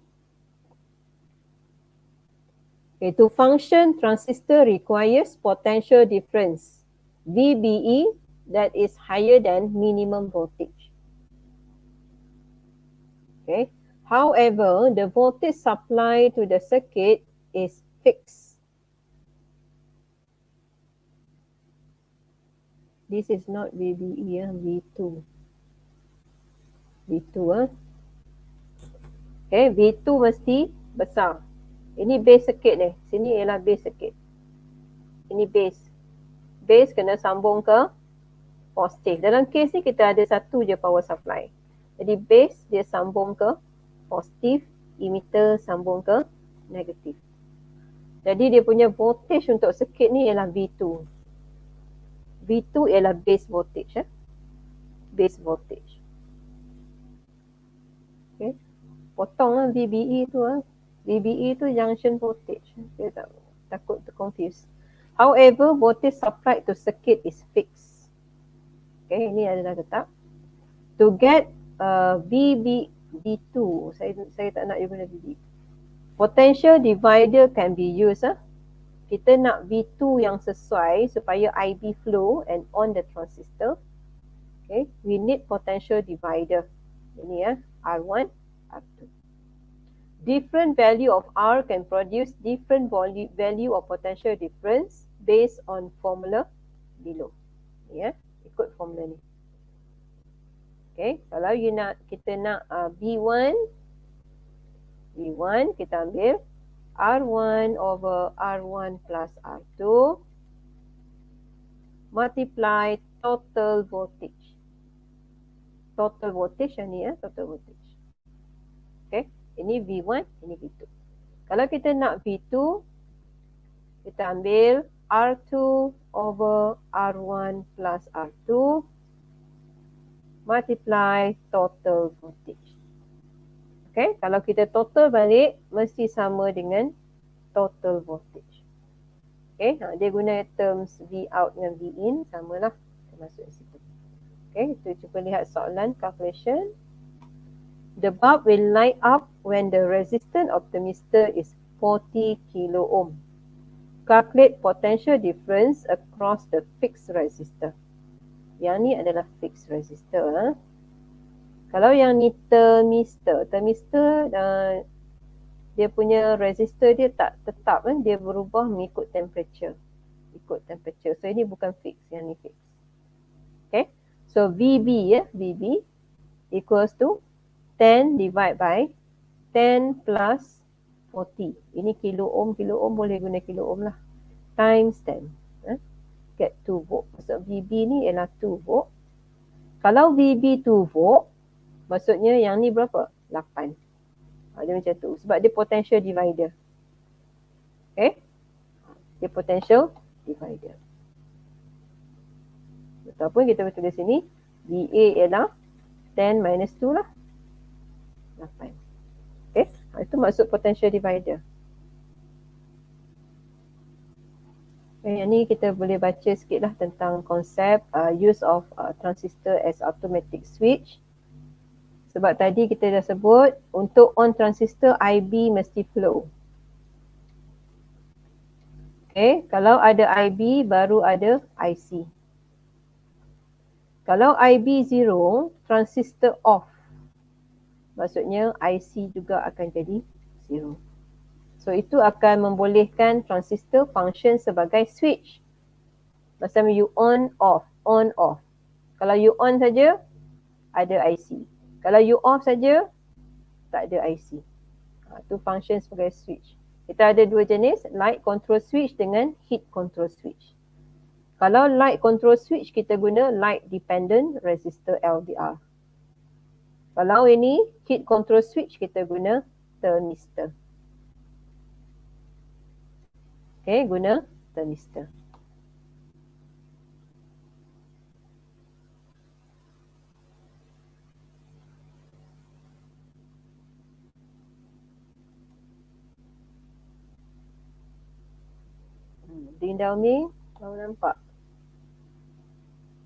to function transistor requires potential difference. VBE, that is higher than minimum voltage. Okay. However, the voltage supply to the circuit is fixed. This is not VBE, V2. V2. Okay, V2 mesti besar. Ini base circuit ni. Sini ialah base circuit. Ini base. Base kena sambung ke positif. Dalam kes ni kita ada satu je power supply. Jadi base dia sambung ke positif, emitter sambung ke negatif. Jadi dia punya voltage untuk circuit ni ialah V2. V2 ialah base voltage. Base voltage. Okay. Potonglah VBE tu. VBE tu junction voltage. Saya takut terconfuse. However, voltage supplied to circuit is fixed. Okay, ini adalah tetap. To get VB2, saya tak nak you guna VB. Potential divider can be used. Kita nak V2 yang sesuai supaya IB flow and on the transistor. Okay, we need potential divider. Ini R1, R2. Different value of R can produce different value of potential difference based on formula below. Ikut formula ni. Okay, kalau kita nak V1, kita ambil R1 over R1 plus R2 multiply total voltage. Total voltage yang ni total voltage. Okay, ini V1, ini V2. Kalau kita nak V2, kita ambil R2 over R1 plus R2 multiply total voltage. Okay, kalau kita total balik, mesti sama dengan total voltage. Okay, dia guna terms V out dengan V in, samalah. Kita masuk di situ. Okay, kita cuba lihat soalan calculation. The bulb will light up when the resistance of the thermistor is 40 kilo ohm. Calculate potential difference across the fixed resistor. Yang ni adalah fixed resistor. Kalau yang ni thermistor dia punya resistor dia tak tetap, dia berubah mengikut temperature. So ini bukan fix, yang ni fix. Okay, so VB VB equals to 10 divided by 10 plus 40. Ini kilo ohm boleh guna kilo ohm lah. Times 10. Get 2 volt. Maksud VB ni ialah 2 volt. Kalau VB 2 volt, maksudnya yang ni berapa? 8. Dia macam tu. Sebab dia potential divider. Okay? Dia potential divider. Ataupun kita boleh tulis sini, VA ialah 10 minus 2 lah. 8. Okay? Itu maksud potential divider. Okay, yang ni kita boleh baca sikit lah tentang konsep use of transistor as automatic switch. Sebab tadi kita dah sebut, untuk on transistor IB mesti flow. Okay, kalau ada IB baru ada IC. Kalau IB 0, transistor off. Maksudnya IC juga akan jadi 0. So itu akan membolehkan transistor function sebagai switch. Macam you on off. Kalau you on saja, ada IC. Kalau you off saja, tak ada IC. Itu function sebagai switch. Kita ada dua jenis, light control switch dengan heat control switch. Kalau light control switch, kita guna light dependent resistor LDR. Kalau ini heat control switch, kita guna thermistor. Okay, guna thermistor. Dinda Umi, baru nampak.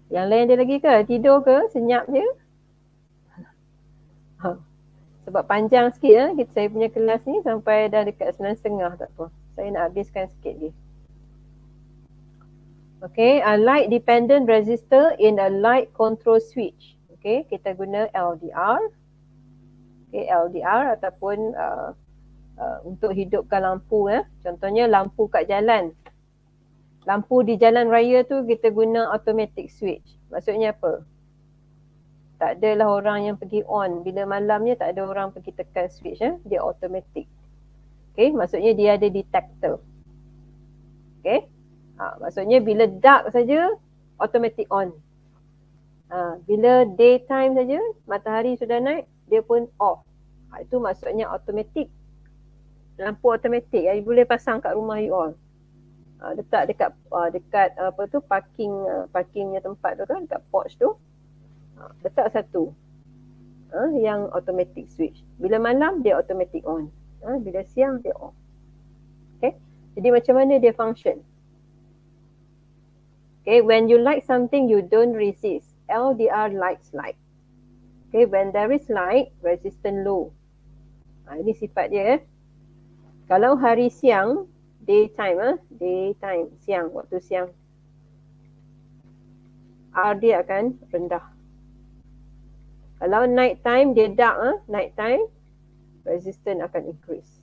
Yang lain ada lagi ke? Tidur ke? Senyap je? Sebab panjang sikit saya punya kelas ni sampai dah dekat 9.30, tak apa. Saya nak habiskan sikit je. Okay, a light dependent resistor in a light control switch. Okay, kita guna LDR. Okay, LDR ataupun untuk hidupkan lampu. Contohnya lampu kat jalan. Lampu di jalan raya tu kita guna automatic switch. Maksudnya apa? Tak adalah orang yang pergi on. Bila malamnya tak ada orang pergi tekan switch. Dia automatic. Okay, maksudnya dia ada detector. Okay, maksudnya bila dark saja automatic on. Bila daytime saja, matahari sudah naik, dia pun off. Itu maksudnya automatic. Lampu automatic yang boleh pasang kat rumah you all. Letak dekat apa tu parkingnya tempat tu kan, dekat porch tu. Letak satu. Yang automatic switch. Bila malam dia automatic on. Bila siang dia off. Okay. Jadi macam mana dia function? Okay, when you like something, you don't resist. LDR lights light. Okay, when there is light, resistance low. Ini sifat dia. Kalau hari siang, daytime, siang, waktu siang, R dia akan rendah. Kalau night time, dia dark, night time, resistance akan increase.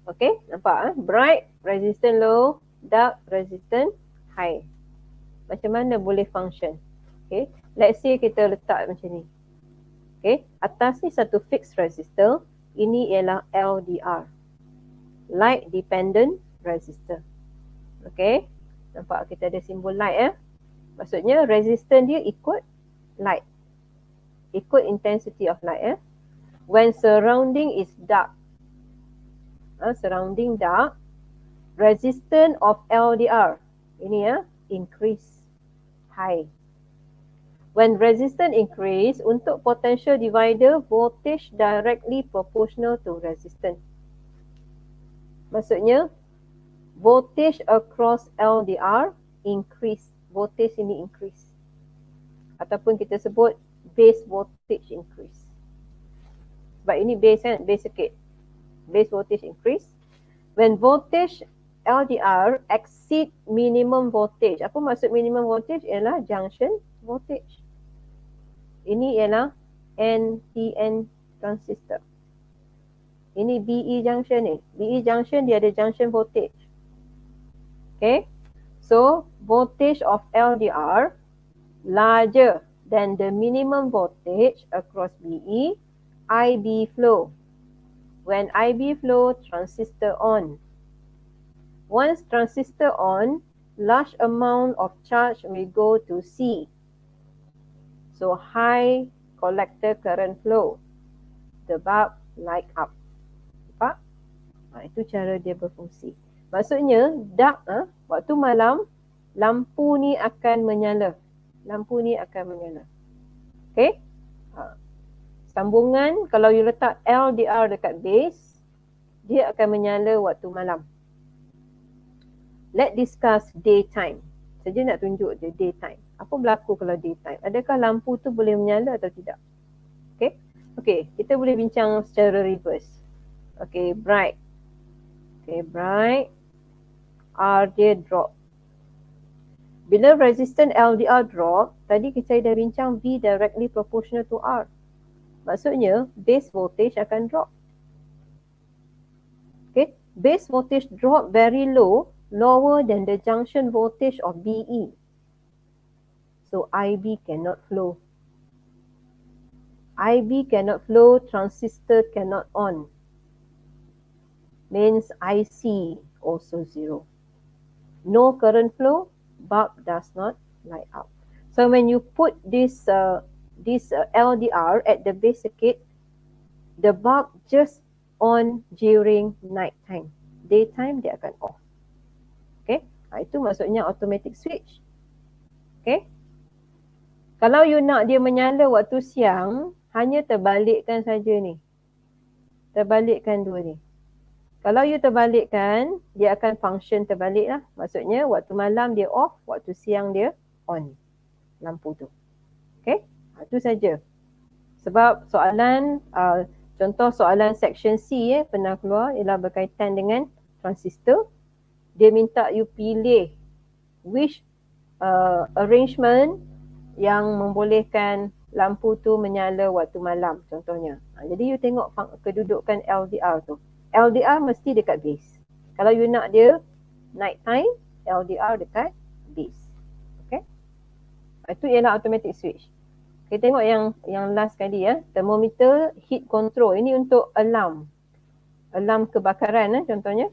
Okay, nampak? Bright, resistance low, dark, resistance high. Macam mana boleh function? Okay, let's say kita letak macam ni. Okay, atas ni satu fixed resistor. Ini ialah LDR. Light Dependent Resistor. Okay, nampak kita ada simbol light. Maksudnya resistance dia ikut light. Ikut intensity of light. When surrounding is dark. Surrounding dark, resistance of LDR ini increase high. When resistance increase, untuk potential divider, voltage directly proportional to resistance. Maksudnya voltage across LDR increase, voltage ini increase, ataupun kita sebut base voltage increase. Sebab ini base kan, base circuit. Base voltage increase. When voltage LDR exceed minimum voltage. Apa maksud minimum voltage? Ialah junction voltage. Ini ialah NPN transistor. Ini BE junction ni. BE junction dia ada junction voltage. Okay. So voltage of LDR larger than the minimum voltage across BE, IB flow. When IB flow, transistor on. Once transistor on, large amount of charge will go to C. So high collector current flow. The bulb light up. Nampak? Itu cara dia berfungsi. Maksudnya dark, waktu malam, lampu ni akan menyala. Lampu ni akan menyala. Okay? Sambungan, kalau you letak LDR dekat base, dia akan menyala waktu malam. Let's discuss daytime. Saja nak tunjuk je daytime. Apa berlaku kalau daytime? Adakah lampu tu boleh menyala atau tidak? Okay. Okay, kita boleh bincang secara reverse. Okay, bright. Okay, bright. R dia drop. Bila resistance LDR drop, tadi kita dah bincang V directly proportional to R. Maksudnya base voltage akan drop. Okay, base voltage drop very low, lower than the junction voltage of BE. So IB cannot flow. IB cannot flow, transistor cannot on. Means IC also zero. No current flow, bulb does not light up. So when you put this LDR at the base circuit, the bulb just on during night time. Daytime dia akan off. Okay, itu maksudnya automatic switch. Okay, kalau you nak dia menyala waktu siang, hanya terbalikkan saja ni. Terbalikkan dua ni. Kalau you terbalikkan, dia akan function terbalik lah. Maksudnya waktu malam dia off, waktu siang dia on. Lampu tu. Okay, itu saja. Sebab soalan, contoh soalan section C pernah keluar ialah berkaitan dengan transistor. Dia minta you pilih which arrangement yang membolehkan lampu tu menyala waktu malam contohnya. Jadi you tengok kedudukan LDR tu. LDR mesti dekat base. Kalau you nak dia night time, LDR dekat base. Okay. Itu ialah automatic switch. Kita tengok yang last kali ya, thermometer heat control. Ini untuk alarm. Alarm kebakaran contohnya.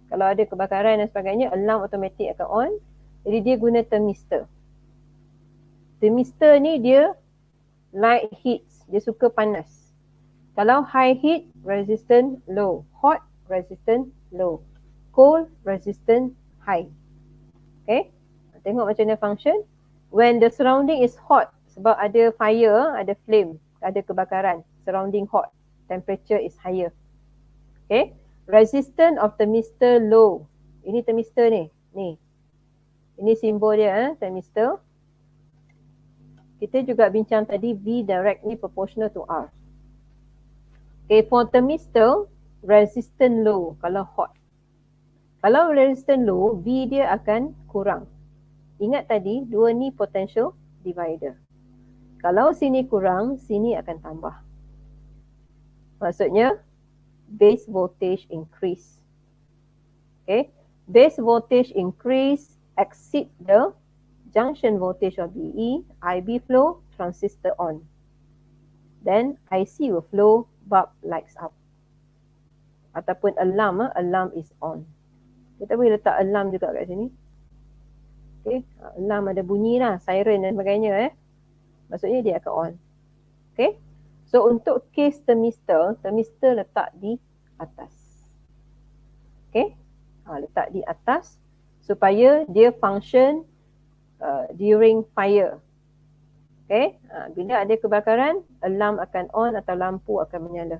Kalau ada kebakaran dan sebagainya, alarm automatic akan on. Jadi dia guna thermistor. Thermistor ni dia light heat, dia suka panas. Kalau high heat, resistant low. Hot, resistant low. Cold, resistant high. Okay, tengok macam mana function. When the surrounding is hot, sebab ada fire, ada flame, ada kebakaran, surrounding hot, temperature is higher. Okay, resistance of thermistor low. Ini thermistor ni. Ini simbol dia, thermistor. Kita juga bincang tadi V directly proportional to R. Okay, for thermistor, resistance low kalau hot. Kalau resistance low, V dia akan kurang. Ingat tadi, dua ni potential divider. Kalau sini kurang, sini akan tambah. Maksudnya, base voltage increase. Okay, base voltage increase exceed the junction voltage of BE, IB flow, transistor on. Then IC will flow, bulb lights up. Ataupun alarm, alarm is on. Kita boleh letak alarm juga kat sini. Okay, alarm ada bunyi lah, siren dan sebagainya. Maksudnya dia akan on. Okay, so untuk case thermistor, thermistor letak di atas. Okay, letak di atas supaya dia function during fire. Okay, bila ada kebakaran, alarm akan on atau lampu akan menyala.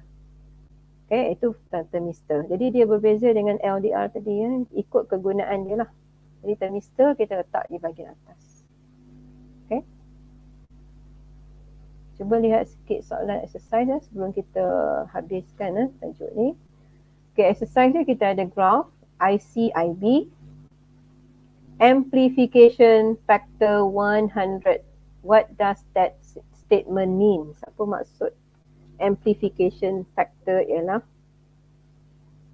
Okay, itu thermistor. Jadi dia berbeza dengan LDR tadi ya, ikut kegunaan dia lah. Jadi thermistor kita letak di bahagian atas. Okay, cuba lihat sikit soalan exercise sebelum kita habiskan tajuk ni. Okay, exercise ni kita ada graph IC IB, amplification factor 100. What does that statement mean? Apa maksud amplification factor ialah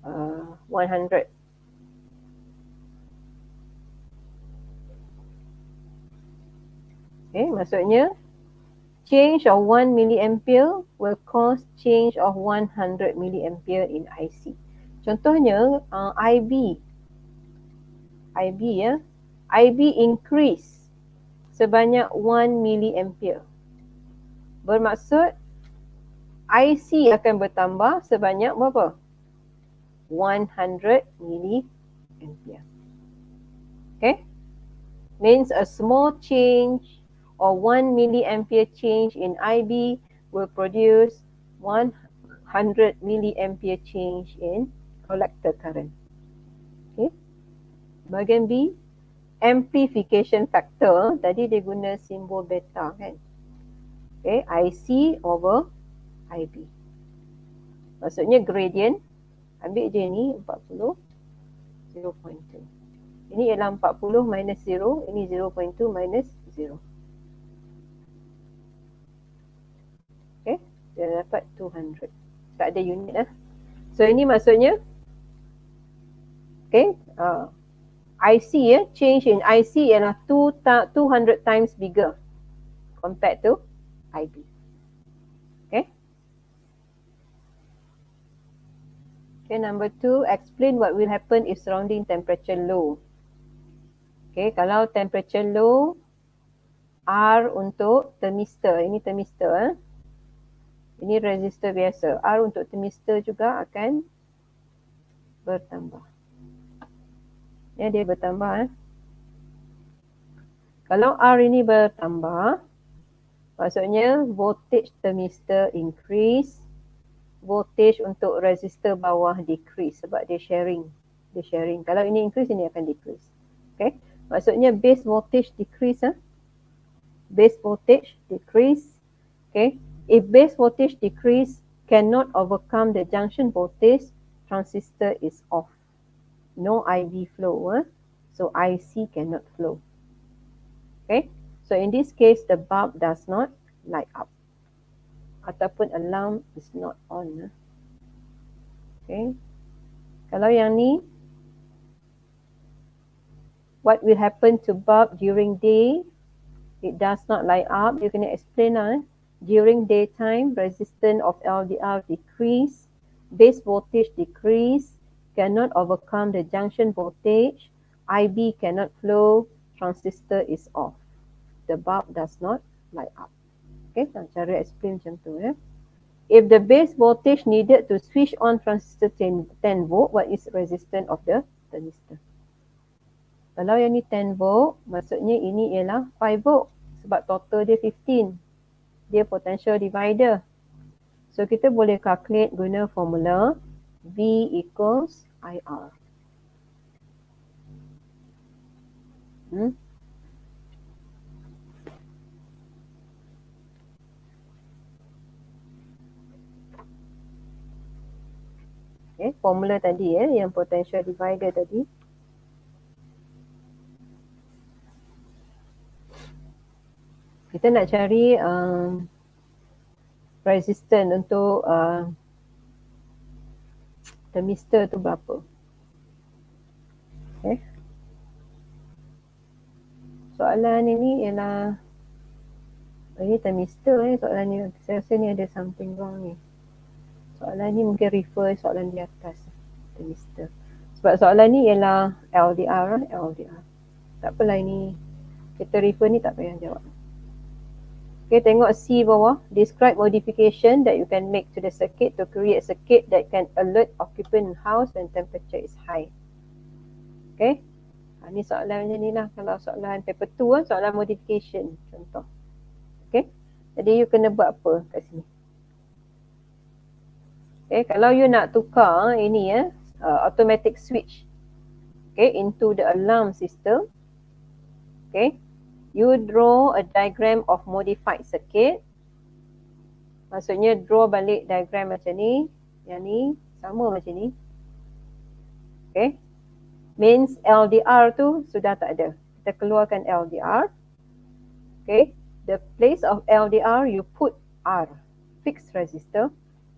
100? Okay, maksudnya change of 1 milliampere will cause change of 100 milliampere in IC. Contohnya IB ya, IB increase sebanyak 1 milliampere. Bermaksud IC akan bertambah sebanyak berapa? 100 milliampere. Okay? Means a small change or 1 milliampere change in IB will produce 100 milliampere change in collector current. Okay? Bahagian B, amplification factor, tadi dia guna simbol beta kan. Okay, IC over IB. Maksudnya gradient, ambil je ni 40, 0.2. Ini ialah 40 minus 0, ini 0.2 minus 0. Okay, dia dapat 200. Tak ada unit lah. So ini maksudnya, okay, IC ya, change in IC ialah 200 times bigger compared to IB. Okay. Okay, number 2, explain what will happen if surrounding temperature low. Okay, kalau temperature low, R untuk thermistor, ini thermistor. Ini resistor biasa. R untuk thermistor juga akan bertambah. Ya, dia bertambah. Kalau R ini bertambah, maksudnya voltage thermistor increase, voltage untuk resistor bawah decrease sebab dia sharing. Kalau ini increase, ini akan decrease. Okay. Maksudnya base voltage decrease. Base voltage decrease. Okay. If base voltage decrease cannot overcome the junction voltage, transistor is off. No IB flow. So IC cannot flow. Okay, so in this case the bulb does not light up ataupun alarm is not on. Okay, kalau yang ni, what will happen to bulb during day? It does not light up. You can explain during daytime, resistance of LDR decrease, base voltage decrease, cannot overcome the junction voltage, IB cannot flow, transistor is off. The bulb does not light up. Okay, cara explain macam tu ya. If the base voltage needed to switch on transistor 10 volt, what is resistance of the transistor? Kalau yang ni 10 volt, maksudnya ini ialah 5 volt. Sebab total dia 15. Dia potential divider. So kita boleh calculate guna formula V equals IR. Okay, formula tadi yang potential divider tadi. Kita nak cari resistance untuk thermistor tu berapa. Okay. Soalan ini ialah ini thermistor soalan ni. Saya rasa ni ada something wrong ni. Soalan ni mungkin refer soalan di atas thermistor. Sebab soalan ni ialah LDR. Tak apalah ini. Kita refer ni tak payah jawab. Okay, tengok C bawah. Describe modification that you can make to the circuit to create a circuit that can alert occupant in house when temperature is high. Okay. Ni soalan macam ni lah. Kalau soalan paper 2, soalan modification. Contoh. Okay. Jadi you kena buat apa kat sini. Okay. Kalau you nak tukar ini automatic switch. Okay. Into the alarm system. Okay. You draw a diagram of modified circuit. Maksudnya draw balik diagram macam ni. Yang ni sama macam ni. Okay. Means LDR tu sudah tak ada. Kita keluarkan LDR. Okay. The place of LDR you put R, fixed resistor.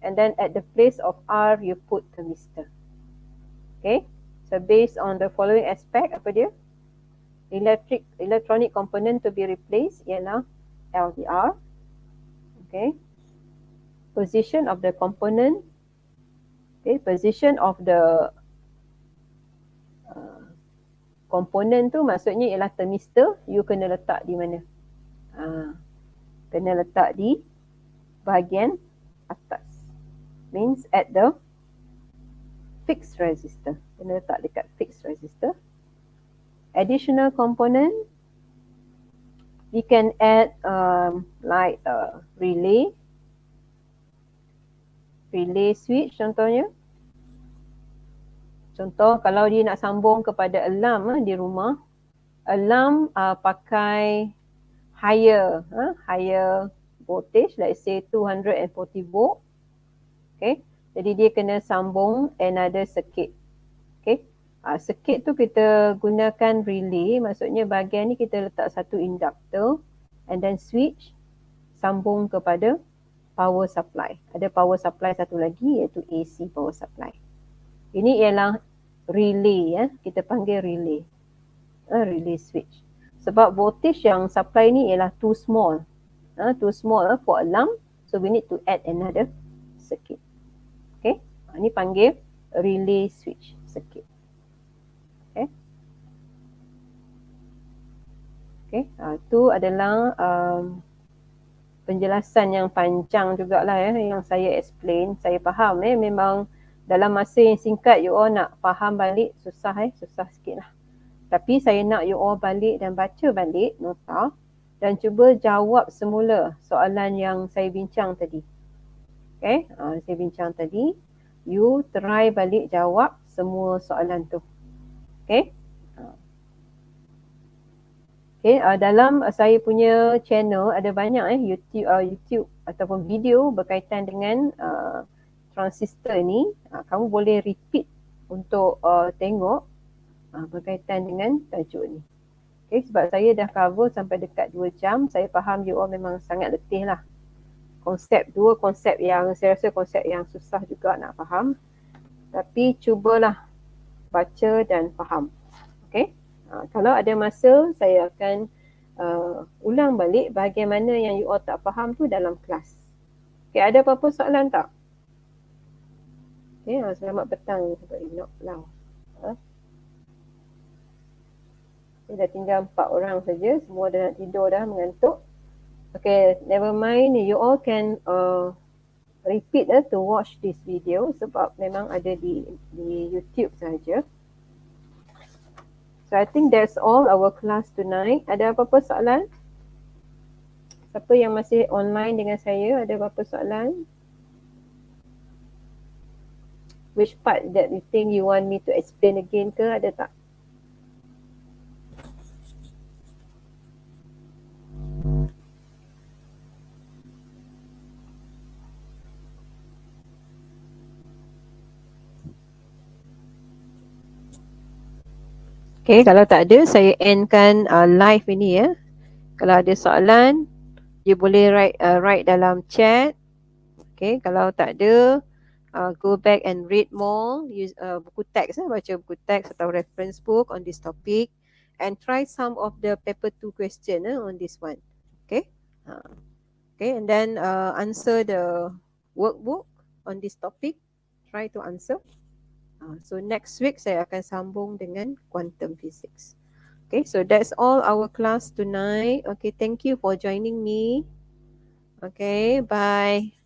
And then at the place of R you put thermistor. Okay. So based on the following aspect, apa dia? Electronic component to be replaced ialah LDR. Okay. Position of the component. Okay. Position of the komponen tu maksudnya ialah thermistor. You kena letak di mana? Kena letak di bahagian atas. Means at the fixed resistor. Kena letak dekat fixed resistor. Additional component, we can add like relay switch contohnya. Contoh kalau dia nak sambung kepada alarm di rumah, alarm pakai higher voltage, let's say 240 volt. Okay, jadi dia kena sambung another circuit. Okay, circuit tu kita gunakan relay, maksudnya bahagian ni kita letak satu inductor and then switch sambung kepada power supply. Ada power supply satu lagi iaitu AC power supply. Ini ialah relay kita panggil relay. Relay switch. Sebab voltage yang supply ni ialah too small. Too small for alarm, so we need to add another circuit. Okay, ini panggil relay switch circuit. Okay. Okay, itu adalah penjelasan yang panjang jugalah yang saya explain. Saya faham memang dalam masa yang singkat you all nak faham balik susah susah sikit lah. Tapi saya nak you all balik dan baca balik nota dan cuba jawab semula soalan yang saya bincang tadi. Okay, saya bincang tadi. You try balik jawab semua soalan tu. Okay. Okay, dalam saya punya channel ada banyak YouTube ataupun video berkaitan dengan transistor ni. Kamu boleh repeat untuk tengok berkaitan dengan tajuk ni. Okay, sebab saya dah cover sampai dekat 2 jam, saya faham you all memang sangat letih lah. Dua konsep yang saya rasa konsep yang susah juga nak faham. Tapi cubalah baca dan faham. Okay, kalau ada masa saya akan ulang balik bahagian mana yang you all tak faham tu dalam kelas. Okay, ada apa-apa soalan tak? Okay, selamat petang sebab Inok Lau. Dah tinggal 4 orang saja, semua dah nak tidur dah, mengantuk. Okay, never mind, you all can repeat to watch this video sebab memang ada di YouTube saja. So I think that's all our class tonight. Ada apa-apa soalan? Siapa yang masih online dengan saya, ada apa-apa soalan? Which part that you think you want me to explain again ke, ada tak? Okay, kalau tak ada, saya endkan live ini ya. Kalau ada soalan, you boleh write dalam chat. Okay, kalau tak ada, go back and read more. Use buku teks, baca buku teks atau reference book on this topic, and try some of the paper 2 question on this one. Okay, okay, and then answer the workbook on this topic. Try to answer. So next week saya akan sambung dengan quantum physics. Okay, so that's all our class tonight. Okay, thank you for joining me. Okay, bye.